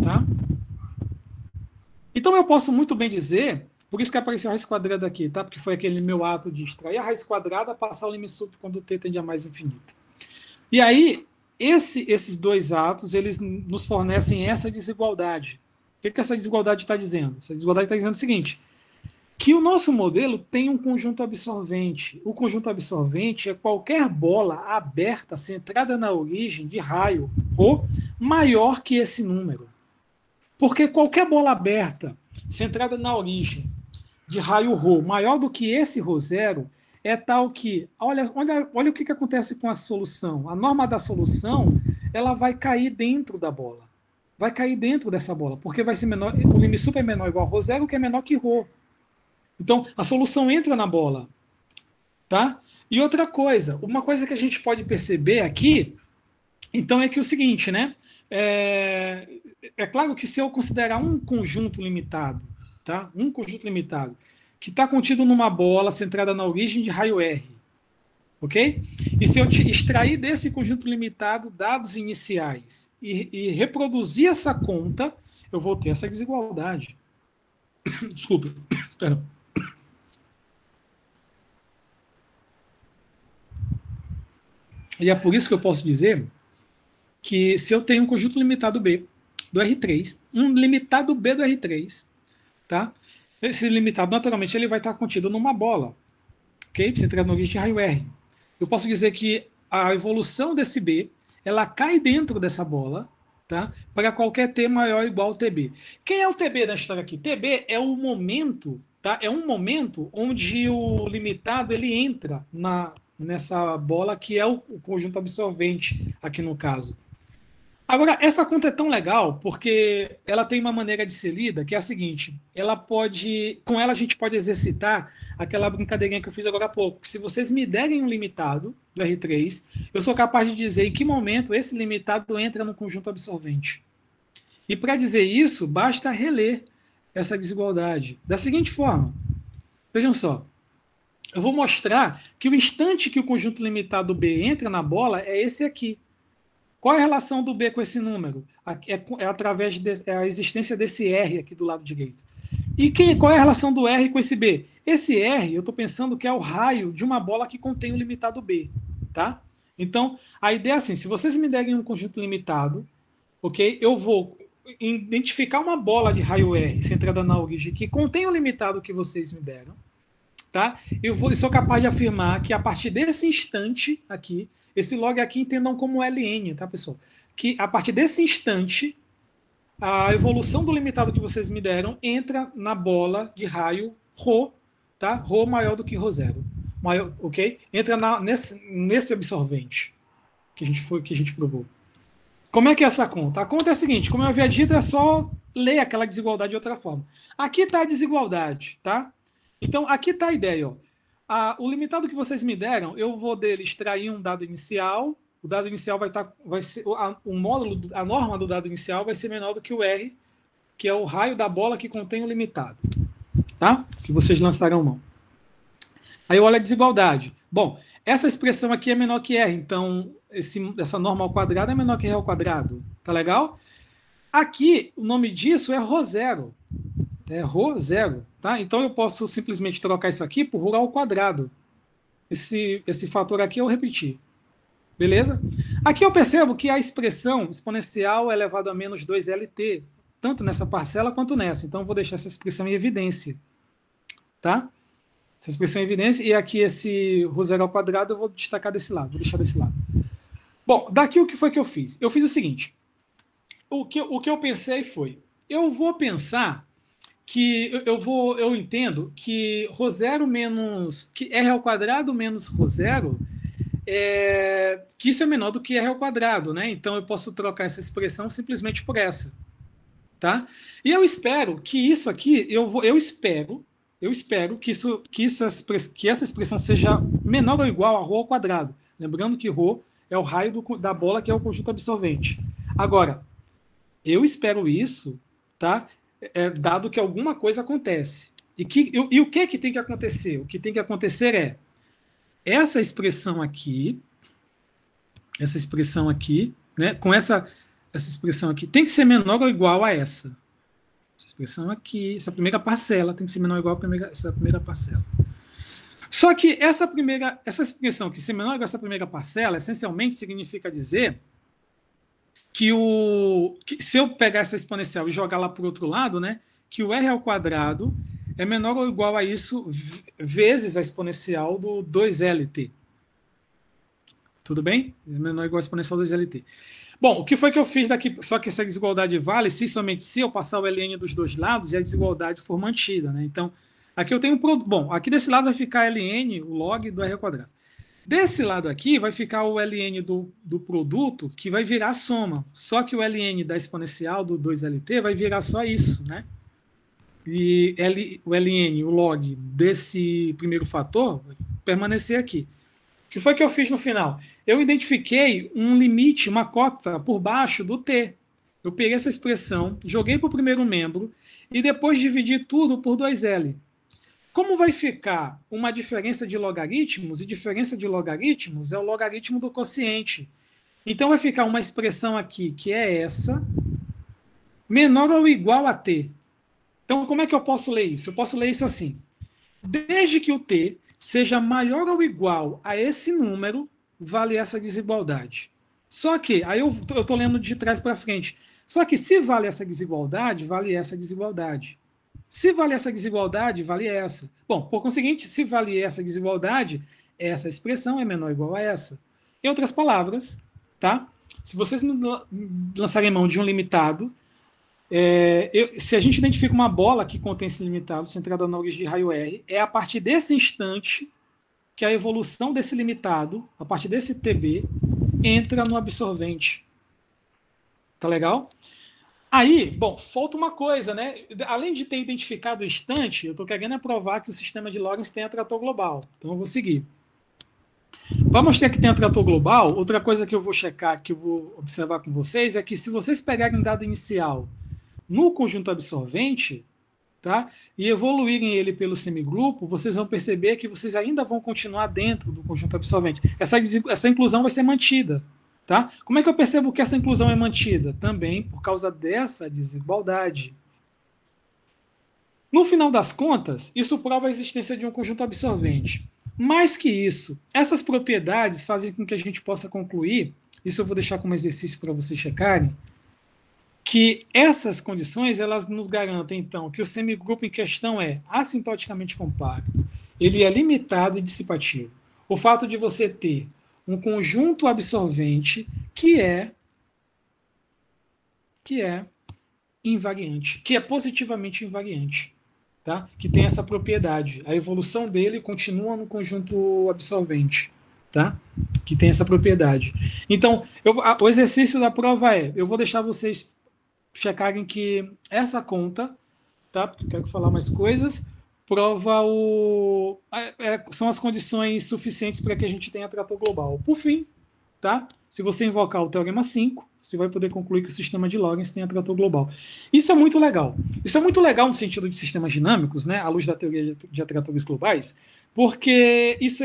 Tá? Então, eu posso muito bem dizer, por isso que apareceu a raiz quadrada aqui, tá? Porque foi aquele meu ato de extrair a raiz quadrada, passar o limsup quando o t tende a mais infinito. E aí, esses dois atos, eles nos fornecem essa desigualdade. O que essa desigualdade está dizendo? Essa desigualdade está dizendo o seguinte, que o nosso modelo tem um conjunto absorvente. O conjunto absorvente é qualquer bola aberta, centrada na origem, de raio ρ, maior que esse número. Porque qualquer bola aberta, centrada na origem, de raio ρ, maior do que esse ρ0, é tal que, olha o que acontece com a solução. A norma da solução, ela vai cair dentro da bola. Vai cair dentro dessa bola, porque vai ser menor, o limsup é menor ou igual a ρ0, que é menor que ρ. Então, a solução entra na bola. Tá? E outra coisa, uma coisa que a gente pode perceber aqui, então é que o seguinte, né? É claro que se eu considerar um conjunto limitado, tá? Um conjunto limitado, que está contido numa bola centrada na origem de raio R, ok? E se eu extrair desse conjunto limitado dados iniciais e reproduzir essa conta, eu vou ter essa desigualdade. Desculpa, perdão. E é por isso que eu posso dizer que se eu tenho um conjunto limitado B do R3, um limitado B do R3, tá? Esse limitado, naturalmente, ele vai estar contido numa bola, ok? Centrado na origem de raio R. Eu posso dizer que a evolução desse B, ela cai dentro dessa bola, tá? Para qualquer T maior ou igual ao TB. Quem é o TB da história aqui? TB é o momento, tá? É um momento onde o limitado ele entra nessa bola que é o conjunto absorvente aqui no caso. Agora, essa conta é tão legal porque ela tem uma maneira de ser lida que é a seguinte, com ela a gente pode exercitar aquela brincadeirinha que eu fiz agora há pouco, que se vocês me derem um limitado do R3, eu sou capaz de dizer em que momento esse limitado entra no conjunto absorvente. E para dizer isso, basta reler essa desigualdade da seguinte forma. Vejam só. Eu vou mostrar que o instante que o conjunto limitado B entra na bola é esse aqui. Qual é a relação do B com esse número? É através da existência desse R aqui do lado direito. E qual é a relação do R com esse B? Esse R, eu estou pensando que é o raio de uma bola que contém o limitado B. Tá? Então, a ideia é assim, se vocês me derem um conjunto limitado, ok? Eu vou identificar uma bola de raio R centrada na origem que contém o limitado que vocês me deram. Tá? Eu sou capaz de afirmar que a partir desse instante aqui, esse log aqui entendam como LN, tá, pessoal? Que a partir desse instante, a evolução do limitado que vocês me deram entra na bola de raio ρ, tá? ρ maior do que ρ0. Maior, ok? Entra nesse absorvente que a gente provou. Como é que é essa conta? A conta é a seguinte, como eu havia dito, é só ler aquela desigualdade de outra forma. Aqui está a desigualdade, tá? Então, aqui está a ideia. Ó. O limitado que vocês me deram, eu vou dele extrair um dado inicial, o dado inicial vai ser o módulo, a norma do dado inicial vai ser menor do que o R, que é o raio da bola que contém o limitado, tá? Que vocês lançarão mão. Aí olha a desigualdade. Bom, essa expressão aqui é menor que R, então essa norma ao quadrado é menor que R ao quadrado. Tá legal? Aqui, o nome disso é ρ0. É ρ0, tá? Então eu posso simplesmente trocar isso aqui por ρ ao quadrado. Esse fator aqui eu repeti. Beleza? Aqui eu percebo que a expressão exponencial elevado a menos 2lt, tanto nessa parcela quanto nessa. Então eu vou deixar essa expressão em evidência. Tá? Essa expressão em evidência, e aqui esse ρ0 ao quadrado eu vou destacar desse lado, vou deixar desse lado. Bom, daqui o que foi que eu fiz? Eu fiz o seguinte, o que eu pensei foi, eu vou pensar que, eu entendo que ρ0 menos, que R ao quadrado menos ρ0, que isso é menor do que R ao quadrado, né? Então eu posso trocar essa expressão simplesmente por essa, tá? E eu espero que isso aqui, eu espero que essa expressão seja menor ou igual a ρ ao quadrado. Lembrando que ρ é o raio da bola, que é o conjunto absorvente. Agora, eu espero isso, tá? Dado que alguma coisa acontece. E o que tem que acontecer? O que tem que acontecer é essa expressão aqui, né? Com essa expressão aqui, tem que ser menor ou igual a essa. Essa expressão aqui, essa primeira parcela tem que ser menor ou igual a essa primeira parcela. Só que essa expressão que ser menor ou igual a essa primeira parcela, essencialmente significa dizer que se eu pegar essa exponencial e jogar lá para o outro lado, né, que o R ao quadrado é menor ou igual a isso vezes a exponencial do 2lt. Tudo bem? É menor ou igual a exponencial do 2lt. Bom, o que foi que eu fiz daqui? Só que essa desigualdade vale somente se eu passar o ln dos dois lados e a desigualdade for mantida, né? Então, aqui eu tenho bom, aqui desse lado vai ficar ln, o log do R ao quadrado. Desse lado aqui vai ficar o ln do produto, que vai virar a soma. Só que o ln da exponencial do 2lt vai virar só isso, né? E o ln, o log desse primeiro fator, vai permanecer aqui. O que foi que eu fiz no final? Eu identifiquei um limite, uma cota por baixo do t. Eu peguei essa expressão, joguei para o primeiro membro e depois dividi tudo por 2L. Como vai ficar uma diferença de logaritmos, e diferença de logaritmos é o logaritmo do quociente. Então vai ficar uma expressão aqui, que é essa, menor ou igual a t. Então como é que eu posso ler isso? Eu posso ler isso assim. Desde que o t seja maior ou igual a esse número, vale essa desigualdade. Só que, aí eu estou lendo de trás para frente, só que se vale essa desigualdade, vale essa desigualdade. Se vale essa desigualdade, vale essa. Bom, por conseguinte, se vale essa desigualdade, essa expressão é menor ou igual a essa. Em outras palavras, tá? Se vocês lançarem mão de um limitado, se a gente identifica uma bola que contém esse limitado, centrada na origem de raio R, é a partir desse instante que a evolução desse limitado, a partir desse TB, entra no absorvente. Tá legal? Aí, bom, falta uma coisa, né? Além de ter identificado o instante, eu estou querendo provar que o sistema de Lorentz tem atrator global. Então eu vou seguir. Para mostrar que tem atrator global, outra coisa que eu vou checar, que eu vou observar com vocês, é que se vocês pegarem um dado inicial no conjunto absorvente, tá? E evoluírem ele pelo semigrupo, vocês vão perceber que vocês ainda vão continuar dentro do conjunto absorvente. Essa inclusão vai ser mantida. Tá? Como é que eu percebo que essa inclusão é mantida? Também por causa dessa desigualdade. No final das contas, isso prova a existência de um conjunto absorvente. Mais que isso, essas propriedades fazem com que a gente possa concluir, isso eu vou deixar como exercício para vocês checarem, que essas condições elas nos garantem, então, que o semigrupo em questão é assintoticamente compacto, ele é limitado e dissipativo. O fato de você ter um conjunto absorvente que é invariante, que é positivamente invariante, tá? Que tem essa propriedade. A evolução dele continua no conjunto absorvente, tá? Que tem essa propriedade. Então, o exercício da prova eu vou deixar vocês checarem que essa conta, tá? Porque eu quero falar mais coisas, prova são as condições suficientes para que a gente tenha atrator global. Por fim, tá? Se você invocar o teorema 5, você vai poder concluir que o sistema de Lorentz tem atrator global. Isso é muito legal. Isso é muito legal no sentido de sistemas dinâmicos, né, à luz da teoria de atratores globais, porque isso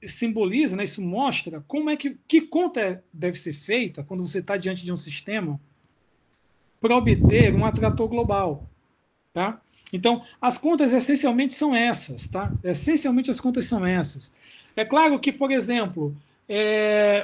simboliza, né, isso mostra como é que conta deve ser feita quando você está diante de um sistema para obter um atrator global, tá? Então, as contas essencialmente são essas, tá? Essencialmente as contas são essas. É claro que, por exemplo,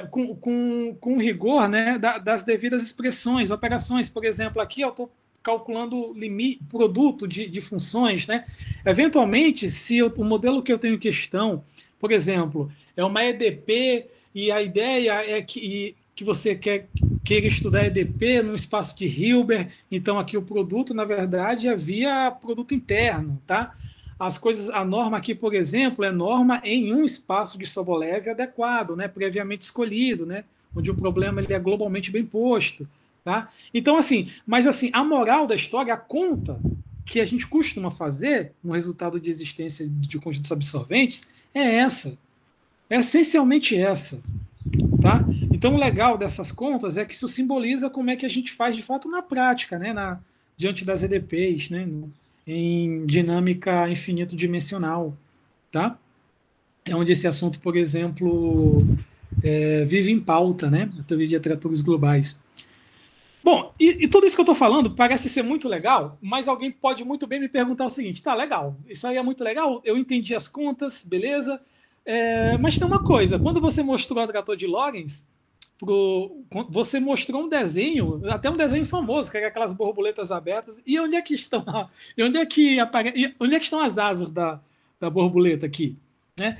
com rigor, né, das devidas expressões, operações, por exemplo, aqui eu estou calculando limite, produto de funções, né? Eventualmente, se o modelo que eu tenho em questão, por exemplo, é uma EDP e a ideia é que você queira estudar EDP no espaço de Hilbert, então aqui o produto, na verdade, é via produto interno, tá? As coisas, a norma aqui, por exemplo, é norma em um espaço de Sobolev adequado, né, previamente escolhido, né, onde o problema ele é globalmente bem posto, tá? Então, assim, mas assim, a moral da história, a conta que a gente costuma fazer no resultado de existência de conjuntos absorventes é essa, é essencialmente essa, tá? Então, o legal dessas contas é que isso simboliza como é que a gente faz de fato na prática, né, diante das EDPs, né, em dinâmica infinito-dimensional, tá? É onde esse assunto, por exemplo, vive em pauta, né? A teoria de atratores globais. Bom, e tudo isso que eu estou falando parece ser muito legal, mas alguém pode muito bem me perguntar o seguinte: tá, legal, isso aí é muito legal, eu entendi as contas, beleza, mas tem uma coisa, quando você mostrou o atrator de Lorentz, você mostrou um desenho, até um desenho famoso, que é aquelas borboletas abertas, e onde é que estão, onde é que estão as asas da borboleta aqui? Né?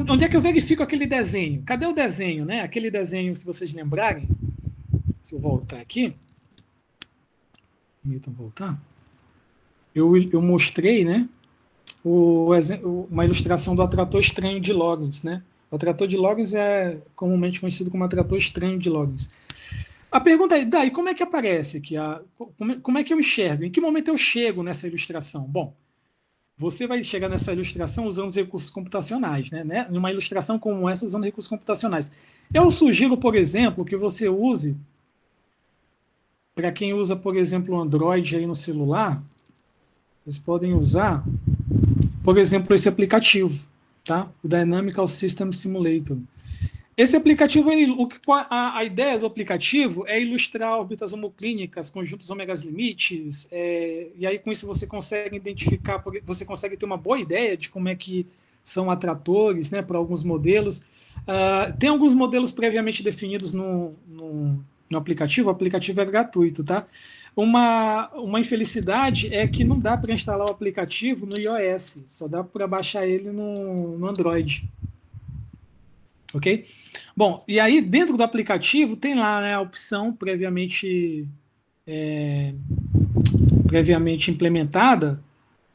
Onde é que eu verifico aquele desenho? Cadê o desenho? Né? Aquele desenho, se vocês lembrarem, se eu voltar aqui, Milton voltar, eu mostrei, né, uma ilustração do atrator estranho de Lorentz, né? O atrator de Lorentz é comumente conhecido como atrator estranho de Lorentz. A pergunta é, daí, como é que aparece aqui? Como é que eu enxergo? Em que momento eu chego nessa ilustração? Bom, você vai chegar nessa ilustração usando os recursos computacionais, né? Numa ilustração como essa, usando recursos computacionais. Eu sugiro, por exemplo, que você use, para quem usa, por exemplo, o Android aí no celular, vocês podem usar, por exemplo, esse aplicativo, tá? O Dynamical System Simulator. Esse aplicativo, a ideia do aplicativo é ilustrar órbitas homoclínicas, conjuntos ômegas limites, e aí com isso você consegue identificar, você consegue ter uma boa ideia de como é que são atratores, né, para alguns modelos. Tem alguns modelos previamente definidos no aplicativo, o aplicativo é gratuito, tá? Uma infelicidade é que não dá para instalar o aplicativo no iOS, só dá para baixar ele no Android. Ok? Bom, e aí dentro do aplicativo tem lá, né, a opção previamente implementada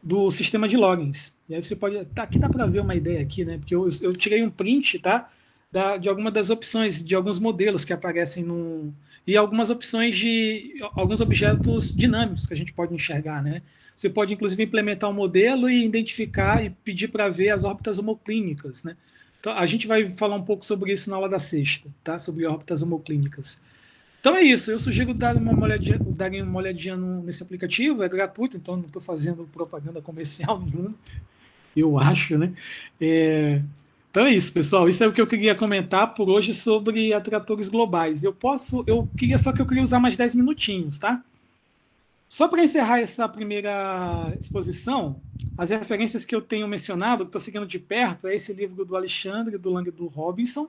do sistema de logins. E aí você pode... aqui dá para ver uma ideia aqui, né? Porque eu tirei um print, tá? De alguma das opções, de alguns modelos que aparecem e algumas opções de alguns objetos dinâmicos que a gente pode enxergar, né? Você pode, inclusive, implementar um modelo e identificar e pedir para ver as órbitas homoclínicas, né? Então, a gente vai falar um pouco sobre isso na aula da sexta, tá? Sobre órbitas homoclínicas. Então é isso, eu sugiro darem uma olhadinha nesse aplicativo, é gratuito, então não estou fazendo propaganda comercial nenhuma, eu acho, né? Então é isso, pessoal, isso é o que eu queria comentar por hoje sobre atratores globais. Eu queria usar mais 10 minutinhos, tá? Só para encerrar essa primeira exposição, as referências que eu tenho mencionado, que estou seguindo de perto, é esse livro do Alexandre, do Lang e do Robinson.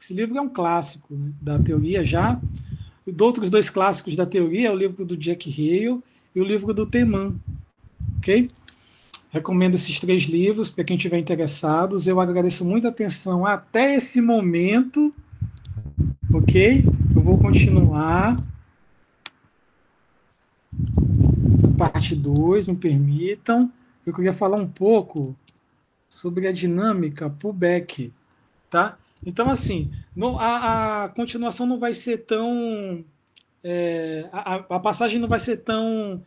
Esse livro é um clássico, né, da teoria já. E outros dois clássicos da teoria é o livro do Jack Hale e o livro do Teman. Ok? Recomendo esses 3 livros para quem estiver interessado. Eu agradeço muito a atenção até esse momento. Ok? Eu vou continuar. Parte 2, me permitam. Eu queria falar um pouco sobre a dinâmica pullback, tá? Então, assim, a continuação não vai ser tão... a passagem não vai ser tão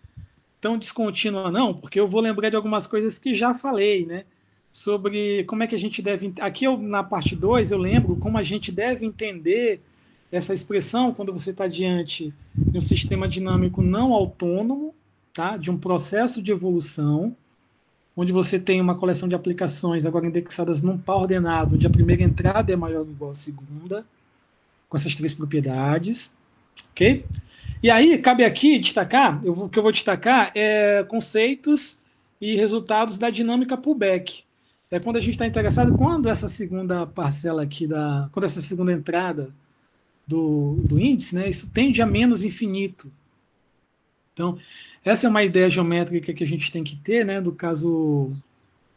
descontínua, não, porque eu vou lembrar de algumas coisas que já falei, né? sobre como é que a gente deve... Aqui na parte 2 eu lembro como a gente deve entender essa expressão quando você está diante de um sistema dinâmico não autônomo, tá? De um processo de evolução, onde você tem uma coleção de aplicações agora indexadas num par ordenado, onde a primeira entrada é maior ou igual à segunda, com essas 3 propriedades, ok? E aí, cabe aqui destacar, o que eu vou destacar é conceitos e resultados da dinâmica pullback. É quando a gente está interessado, quando essa segunda parcela aqui, quando essa segunda entrada do índice, né, isso tende a menos infinito. Então, essa é uma ideia geométrica que a gente tem que ter, né, do caso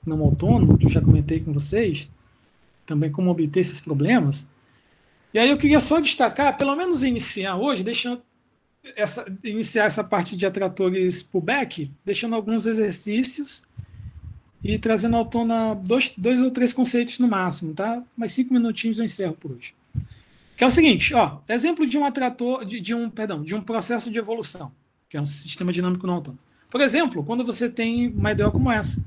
não autônomo, que eu já comentei com vocês, também como obter esses problemas. E aí eu queria só destacar, pelo menos iniciar hoje, iniciar essa parte de atratores pullback, deixando alguns exercícios e trazendo à tona dois ou 3 conceitos no máximo, tá? Mais 5 minutinhos eu encerro por hoje. Que é o seguinte, ó, exemplo de um atrator, de um processo de evolução, que é um sistema dinâmico não autônomo. Por exemplo, quando você tem uma EDO como essa,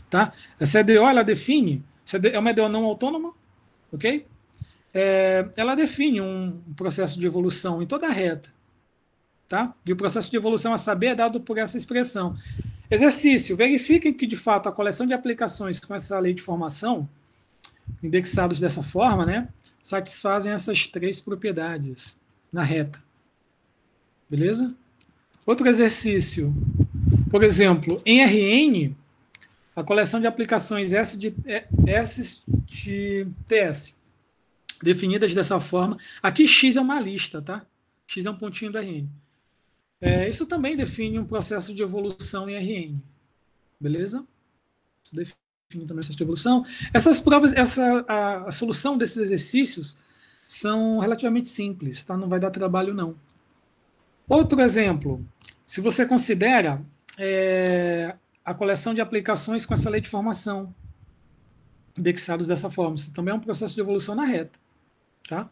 tá? Essa EDO, ela define, é uma EDO não autônoma, ok? Ela define um processo de evolução em toda a reta, tá? E o processo de evolução a saber é dado por essa expressão. Exercício, verifiquem que, de fato, a coleção de aplicações com essa lei de formação, indexados dessa forma, né, satisfazem essas 3 propriedades na reta. Beleza? Outro exercício, por exemplo, em Rn, a coleção de aplicações S de TS, definidas dessa forma, aqui X é uma lista, tá? X é um pontinho do Rn. Isso também define um processo de evolução em Rn. Beleza? Isso define também o processo de evolução. Essas provas, a solução desses exercícios são relativamente simples, tá? Não vai dar trabalho, não. Outro exemplo, se você considera a coleção de aplicações com essa lei de formação, indexados dessa forma, isso também é um processo de evolução na reta. Tá?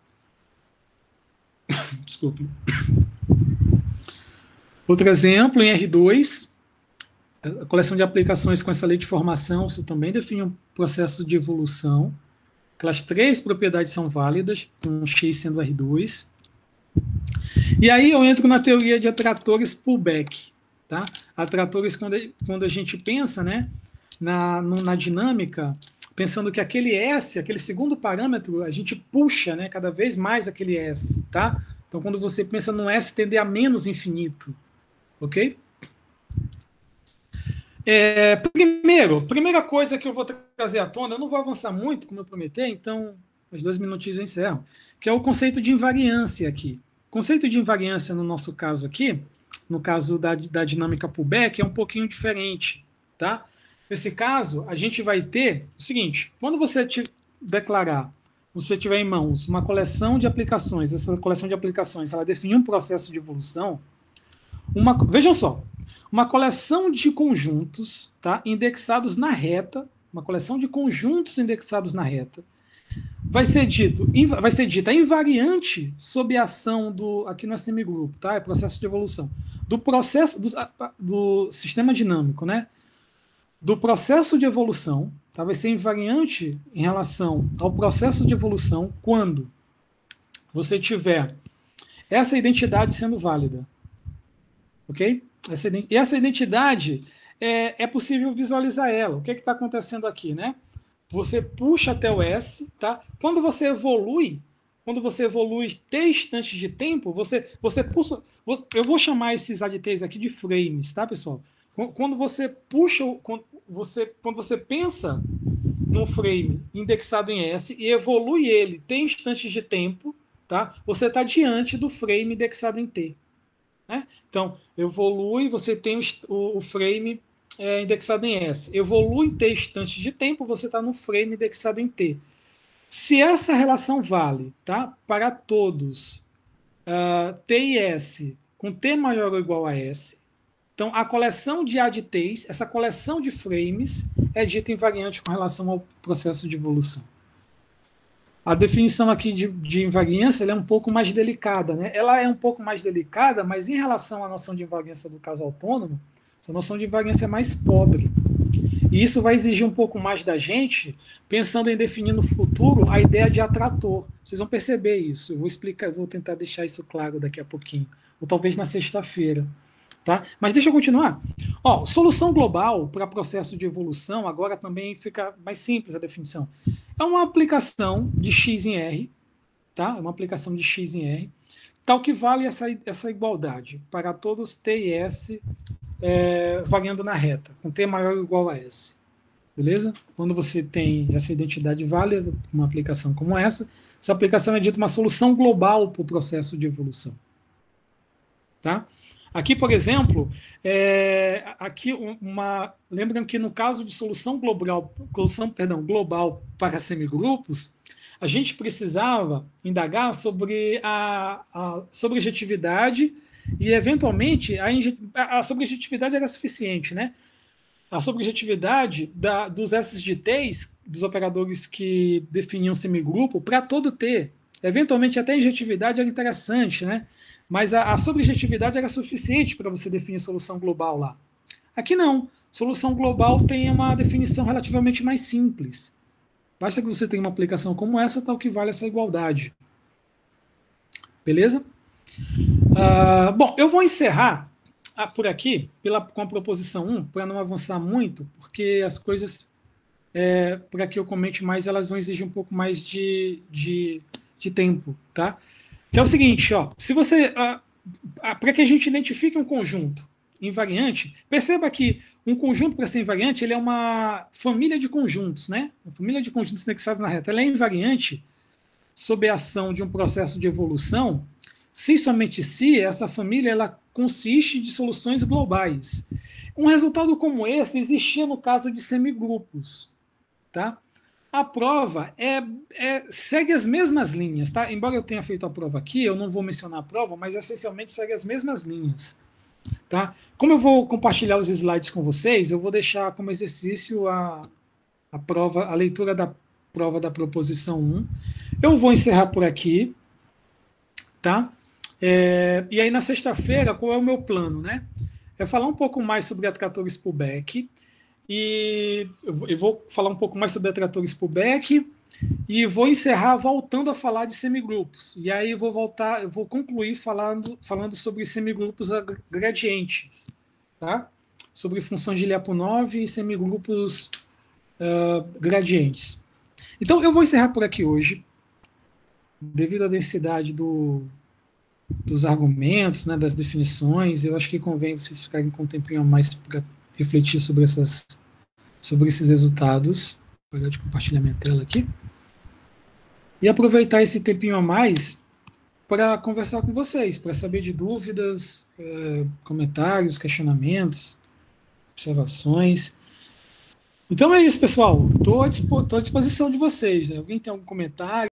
Desculpe. Outro exemplo, em R2, a coleção de aplicações com essa lei de formação, isso também define um processo de evolução. Aquelas 3 propriedades são válidas, com X sendo R2. E aí eu entro na teoria de atratores pullback. Tá? Atratores, quando a gente pensa, né, na dinâmica, pensando que aquele S, aquele segundo parâmetro, a gente puxa, né, cada vez mais aquele S. Tá? Então, quando você pensa no S tender a menos infinito. Ok? Primeira coisa que eu vou trazer à tona, eu não vou avançar muito, como eu prometi, então, uns 2 minutinhos eu encerro, que é o conceito de invariância aqui. O conceito de invariância, no nosso caso aqui, no caso da dinâmica pullback, é um pouquinho diferente, tá? Nesse caso, a gente vai ter o seguinte, quando você declarar, você tiver em mãos uma coleção de aplicações, essa coleção de aplicações, ela define um processo de evolução, vejam só, uma coleção de conjuntos, tá, indexados na reta, uma coleção de conjuntos indexados na reta, vai ser dita invariante sob a ação aqui no semigrupo, tá? É processo de evolução. Do sistema dinâmico, né? Do processo de evolução, tá? Vai ser invariante em relação ao processo de evolução quando você tiver essa identidade sendo válida. Ok? E essa identidade, é possível visualizar ela. O que está acontecendo aqui, né? Você puxa até o S, tá? Quando você evolui t instantes de tempo, você puxa... Eu vou chamar esses adts aqui de frames, tá, pessoal? Quando você puxa... Quando você pensa num frame indexado em S e evolui ele t instantes de tempo, tá? Você está diante do frame indexado em T. Né? Então, evolui, você tem o frame indexado em S. Evolui em T instantes de tempo, você está no frame indexado em T. Se essa relação vale, tá, para todos T e S com T maior ou igual a S, então a coleção de ADTs, essa coleção de frames, é dita invariante com relação ao processo de evolução. A definição aqui de invariância ela é um pouco mais delicada, né? Ela é um pouco mais delicada, mas em relação à noção de invariância do caso autônomo, essa noção de invariância é mais pobre. E isso vai exigir um pouco mais da gente, pensando em definir no futuro a ideia de atrator. Vocês vão perceber isso. Eu vou explicar, vou tentar deixar isso claro daqui a pouquinho, ou talvez na sexta-feira. Tá? Mas deixa eu continuar. Ó, solução global para processo de evolução, agora também fica mais simples a definição. É uma aplicação de X em R, tá? É uma aplicação de X em R, tal que vale essa igualdade para todos T e S variando na reta, com T maior ou igual a S. Beleza? Quando você tem essa identidade válida, uma aplicação como essa aplicação é dita uma solução global para o processo de evolução. Tá? Aqui, por exemplo, lembram que no caso de solução global para semigrupos, a gente precisava indagar sobre a sobrejetividade e, eventualmente, a sobrejetividade era suficiente, né? A sobrejetividade dos S de T's, dos operadores que definiam semigrupo, para todo T. Eventualmente, até a injetividade era interessante, né? Mas a sobrejetividade era suficiente para você definir solução global lá. Aqui não. Solução global tem uma definição relativamente mais simples. Basta que você tenha uma aplicação como essa, tal que vale essa igualdade. Beleza? Bom, eu vou encerrar por aqui com a proposição 1, para não avançar muito, porque as coisas, para que eu comente mais, elas vão exigir um pouco mais de tempo, tá? Que é o seguinte, ó, se você, para que a gente identifique um conjunto invariante, perceba que um conjunto, para ser invariante, ele é uma família de conjuntos, né? Uma família de conjuntos indexados na reta. Ela é invariante sob a ação de um processo de evolução, se somente se essa família ela consiste de soluções globais. Um resultado como esse existia no caso de semigrupos, tá? A prova segue as mesmas linhas, tá? Embora eu tenha feito a prova aqui, eu não vou mencionar a prova, mas essencialmente segue as mesmas linhas, tá? Como eu vou compartilhar os slides com vocês, eu vou deixar como exercício a leitura da prova da proposição 1. Eu vou encerrar por aqui, tá? E aí na sexta-feira, qual é o meu plano, né? É falar um pouco mais sobre atratores Pullback, e eu vou falar um pouco mais sobre atratores Pullback e vou encerrar voltando a falar de semigrupos. E aí eu vou concluir falando sobre semigrupos gradientes, tá? Sobre funções de Lyapunov e semigrupos gradientes. Então eu vou encerrar por aqui hoje, devido à densidade dos argumentos, né, das definições. Eu acho que convém vocês ficarem com um tempinho a mais para refletir sobre esses resultados. Vou parar de compartilhar minha tela aqui. E aproveitar esse tempinho a mais para conversar com vocês, para saber de dúvidas, comentários, questionamentos, observações. Então é isso, pessoal. Estou à disposição de vocês, né? Alguém tem algum comentário?